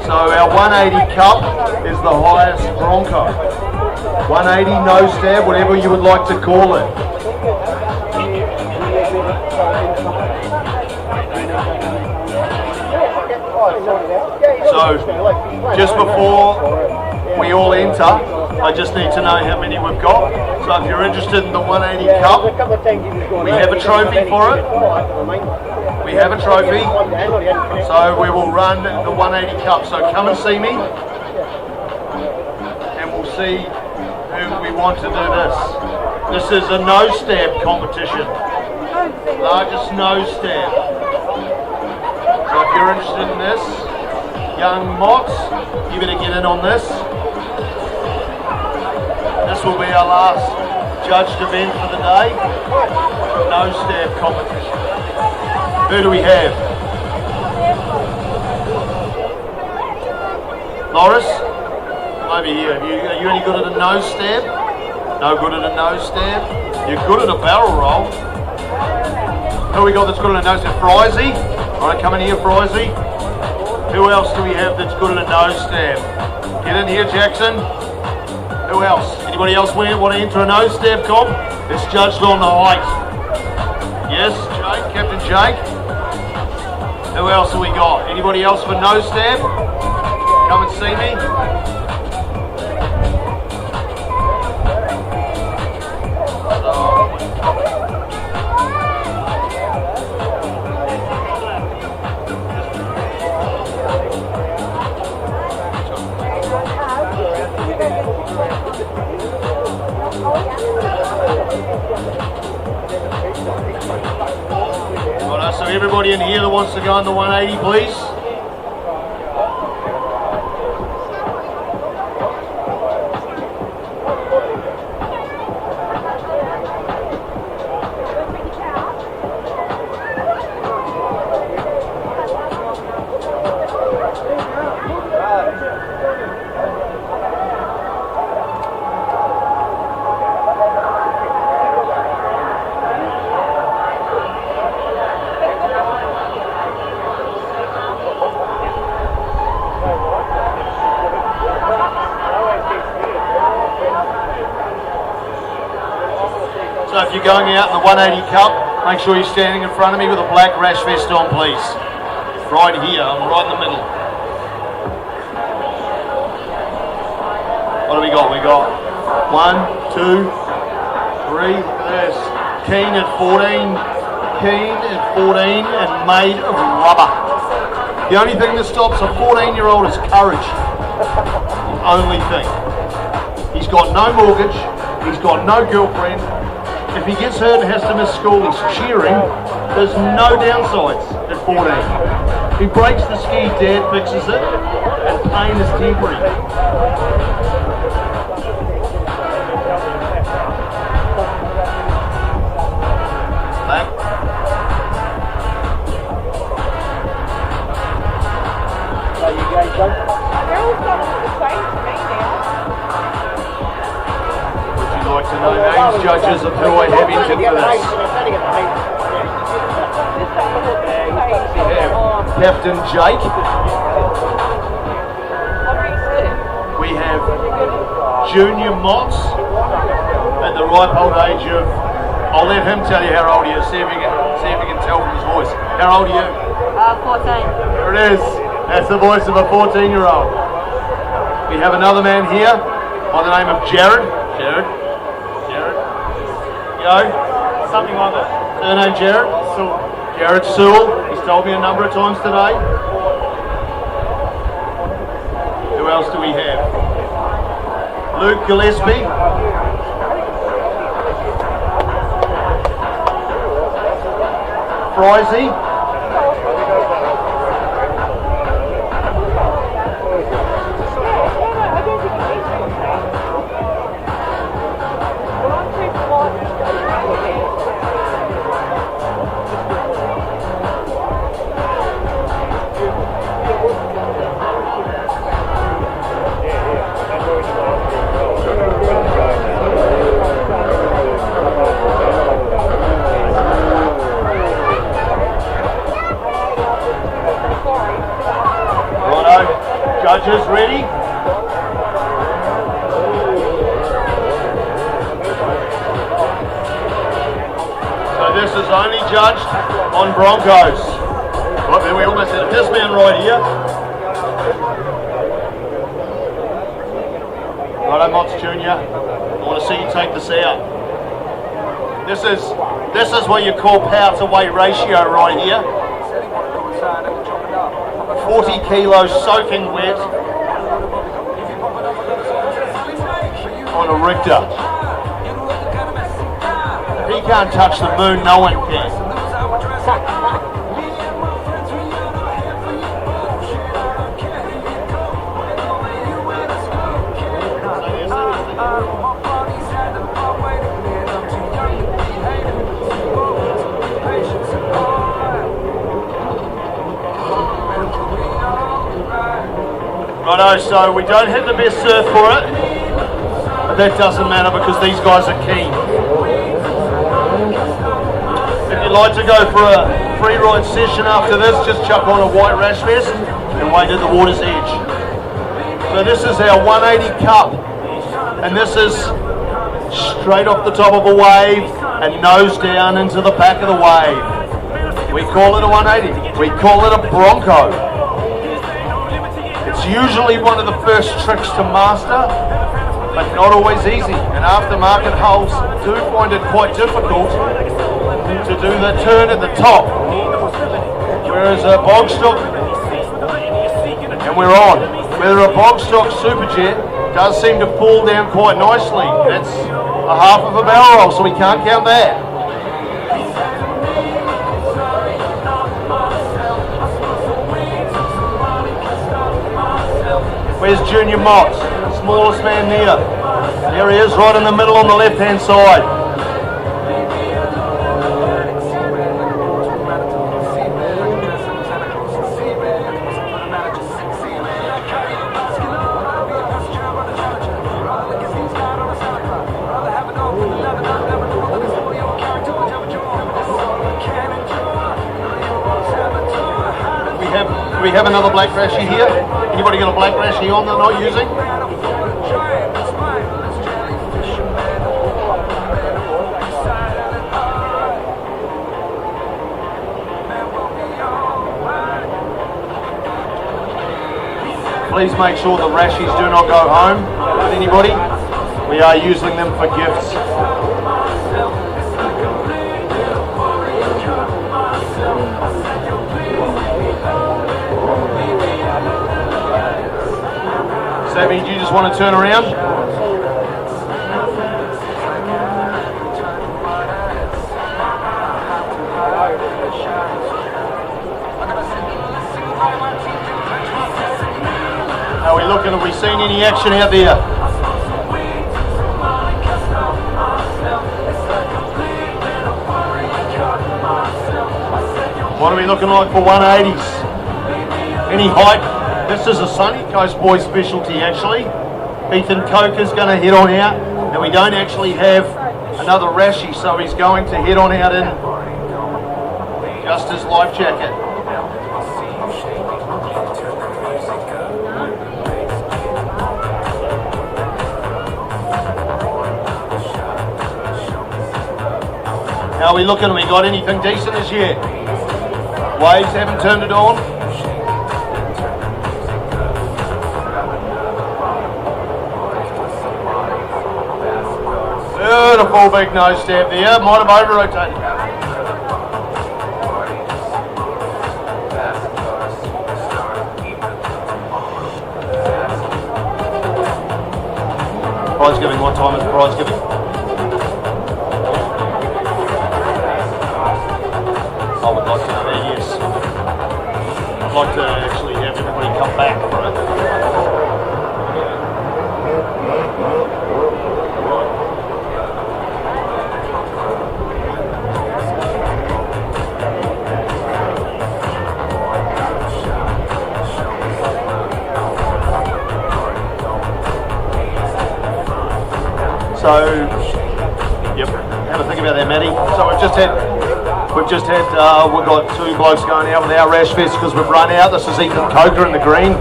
So our 180 Cup is the highest Bronco. 180 nose stab, whatever you would like to call it. So just before we all enter, I just need to know how many we've got. So if you're interested in the 180 Cup, we have a trophy for it. We have a trophy. So we will run the 180 Cup. So come and see me, and we'll see who we want to do this. This is a nose stab competition. Largest nose stab. So if you're interested in this, young Mots, you better get in on this. This will be our last judged event for the day. Nose stab competition. Who do we have? Loris? Over here. Are you any good at a nose stab? No good at a nose stab? You're good at a barrel roll. Who we got that's good at a nose stab? Frizy? Alright, come in here, Frizy. Who else do we have that's good at a nose stab? Get in here, Jackson. Who else? Anybody else want to enter a nose stab comp? It's judged on the height. Yes, Jake, Captain Jake. Who else have we got? Anybody else for nose stab? Come and see me. Right, so everybody in here that wants to go on the 180, please. So if you're going out in the 180 Cup, make sure you're standing in front of me with a black rash vest on, please. Right here, I'm right in the middle. What do we got? We got 1, 2, 3, look at this. Keen at 14, Keen at 14 and made of rubber. The only thing that stops a 14-year-old is courage. The only thing. He's got no mortgage, he's got no girlfriend. If he gets hurt and has to miss school, he's cheering. There's no downsides at 14. He breaks the ski, Dad fixes it, and pain is temporary. Back. So you guys done? They're all starting to the same to me now. I'd like to know names, judges, of who I have entered for this. We have Captain Jake. We have Junior Motts at the ripe old age of, I'll let him tell you how old he is, see if you can tell from his voice. How old are you? 14. There it is. That's the voice of a 14-year-old. We have another man here by the name of Jared. Jared. Something like that. Surname Jared? Sewell. Jared Sewell. He's told me a number of times today. Who else do we have? Luke Gillespie. Frizy. Judges ready? So this is only judged on Broncos. Oh, there we almost had this man right here. Righto, Mots Junior. I want to see you take this out. This is what you call power to weight ratio right here. 40 kilos soaking wet on a Richter. If he can't touch the moon, no one can. Righto, so we don't have the best surf for it, but that doesn't matter because these guys are keen. If you'd like to go for a free ride session after this, just chuck on a white rash vest and wait at the water's edge. So this is our 180 cup, and this is straight off the top of a wave and nose down into the back of the wave. We call it a 180. We call it a Bronco. It's usually one of the first tricks to master, but not always easy. And aftermarket hulls do find it quite difficult to do the turn at the top. Whereas a bog stock, and we're on, whether a bog stock Superjet does seem to fall down quite nicely. That's a half of a barrel roll, so we can't count that. Where's Junior Mott? Smallest man there. There he is, right in the middle on the left-hand side. We have another black rashie here. Anybody got a black rashie on they're not using? Please make sure the rashies do not go home with anybody. We are using them for gifts. Savvy, do you just want to turn around? How are we looking? Have we seen any action out there? What are we looking like for 180s? Any height? This is a Sunny Coast Boys specialty actually. Ethan Coke is going to head on out. Now we don't actually have another rashie, so he's going to head on out in just his life jacket. How are we looking? We got anything decent as yet? Waves haven't turned it on. Beautiful big nose stab there, might have over-rotated. Prize giving, what time is prize giving? Oh, and come back, right? So, yep, have a think about that, Matty. So we've got two blokes going out with our rash vests because we've run out. This is Ethan Coker in the green.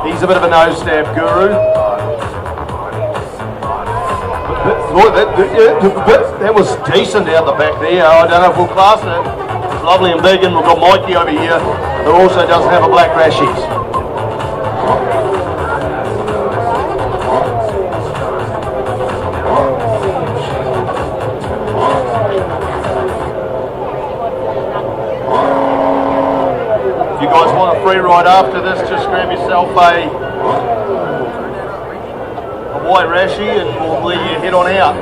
He's a bit of a nose stab guru. Look, that was decent out the back there. I don't know if we'll class it. It's lovely and big, and we've got Mikey over here who also doesn't have a black rashies. If you guys want a free ride after this, just grab yourself a white rashie and we'll let you head on out.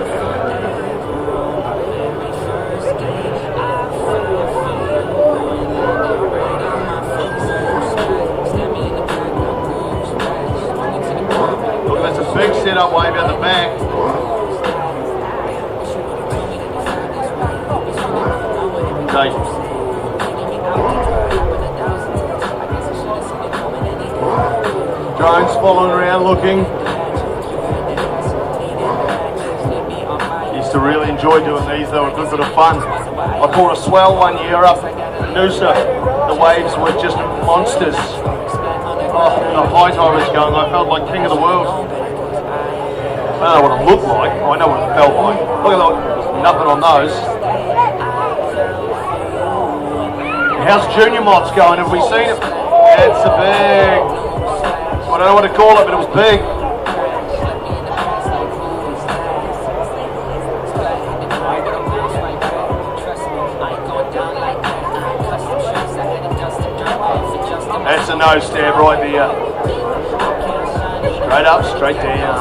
Look, that's a big setup wave out the back. Okay. Drones following around looking. Used to really enjoy doing these, they were a good bit of fun. I caught a swell one year up in Noosa. The waves were just monsters. Oh, the height I was going, I felt like king of the world. I don't know what it looked like, I know what it felt like. Look at that, nothing on those. How's Junior Mots going? Have we seen it? It's a big, I don't know what to call it, but it was big. That's a nose stab right there. Straight up, straight down.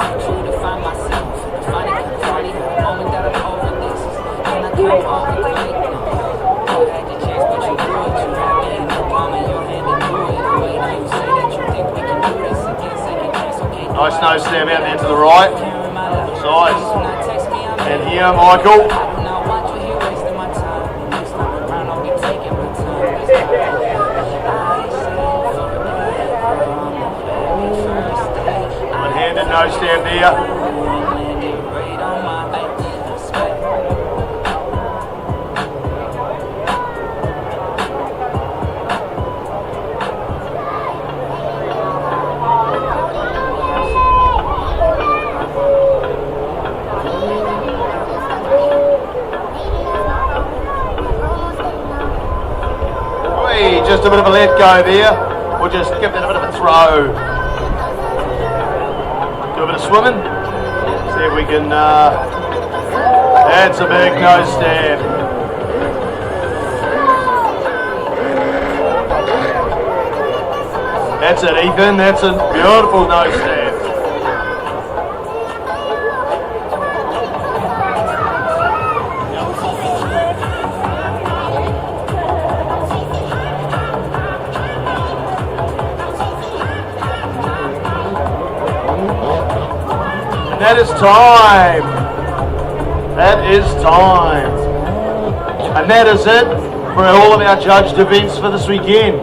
Nice nose stab out there to the right. Size. And here, Michael. One-handed nose stab there. Just a bit of a let go there. We'll just give that a bit of a throw. Do a bit of swimming. See if we can. That's a big nose stab. That's it, Ethan. That's a beautiful nose stab. That is time. That is time. And that is it for all of our judged events for this weekend.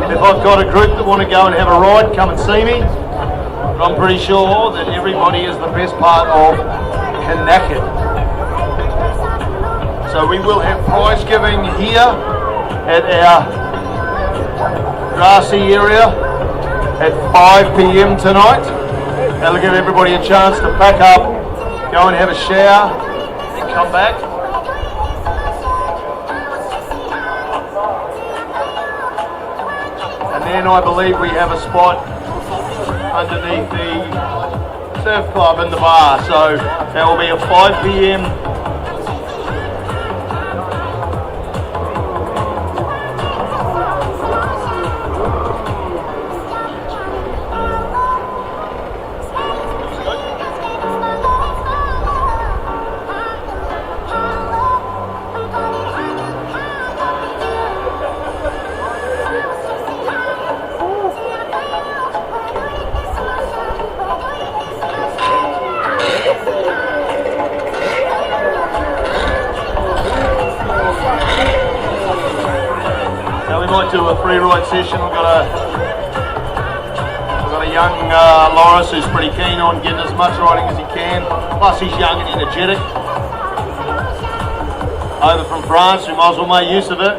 If I've got a group that want to go and have a ride, come and see me. But I'm pretty sure that everybody is the best part of Connected. So we will have prize giving here at our grassy area at 5 p.m. tonight. That'll give everybody a chance to pack up, go and have a shower, and come back. And then I believe we have a spot underneath the surf club in the bar. So that will be a 5 p.m. to a Freeride session. We've got a young Loris who's pretty keen on getting as much riding as he can. Plus he's young and energetic. Over from France, we might as well make use of it.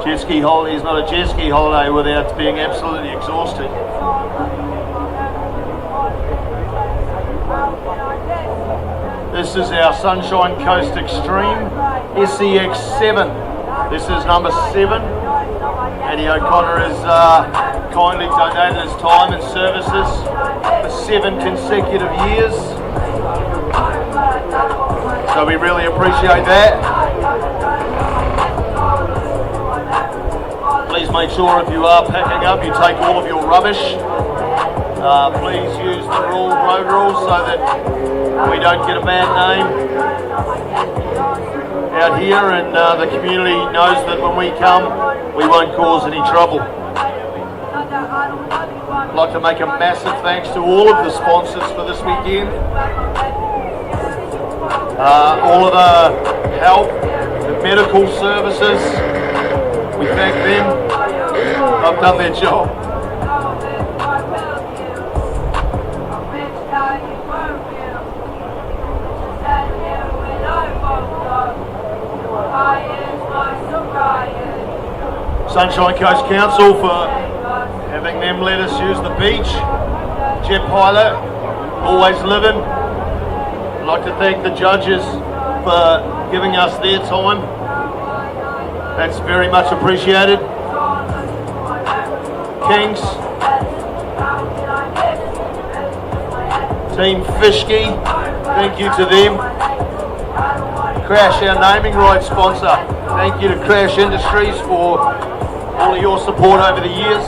Jetski holiday is not a Jetski holiday without being absolutely exhausted. This is our Sunshine Coast Extreme SCX 7. This is number 7. Eddie O'Connor has kindly donated his time and services for 7 consecutive years. So we really appreciate that. Please make sure if you are packing up, you take all of your rubbish. Please use the road rules so that we don't get a bad name out here, and the community knows that when we come, we won't cause any trouble. I'd like to make a massive thanks to all of the sponsors for this weekend. All of the help, the medical services, we thank them. They've done their job. Sunshine Coast Council for having them let us use the beach. Jet Pilot, always living. I'd like to thank the judges for giving us their time. That's very much appreciated. Kings, Team Fishki, thank you to them. Crash, our naming rights sponsor, thank you to Crash Industries for all of your support over the years.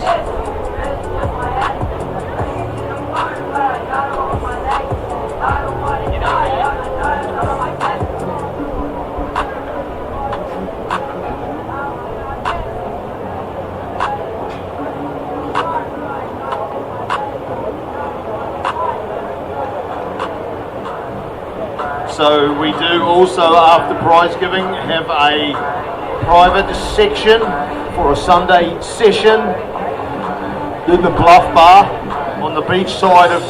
So we do also, after prize giving, have a private section for a Sunday session in the Bluff Bar on the beach side of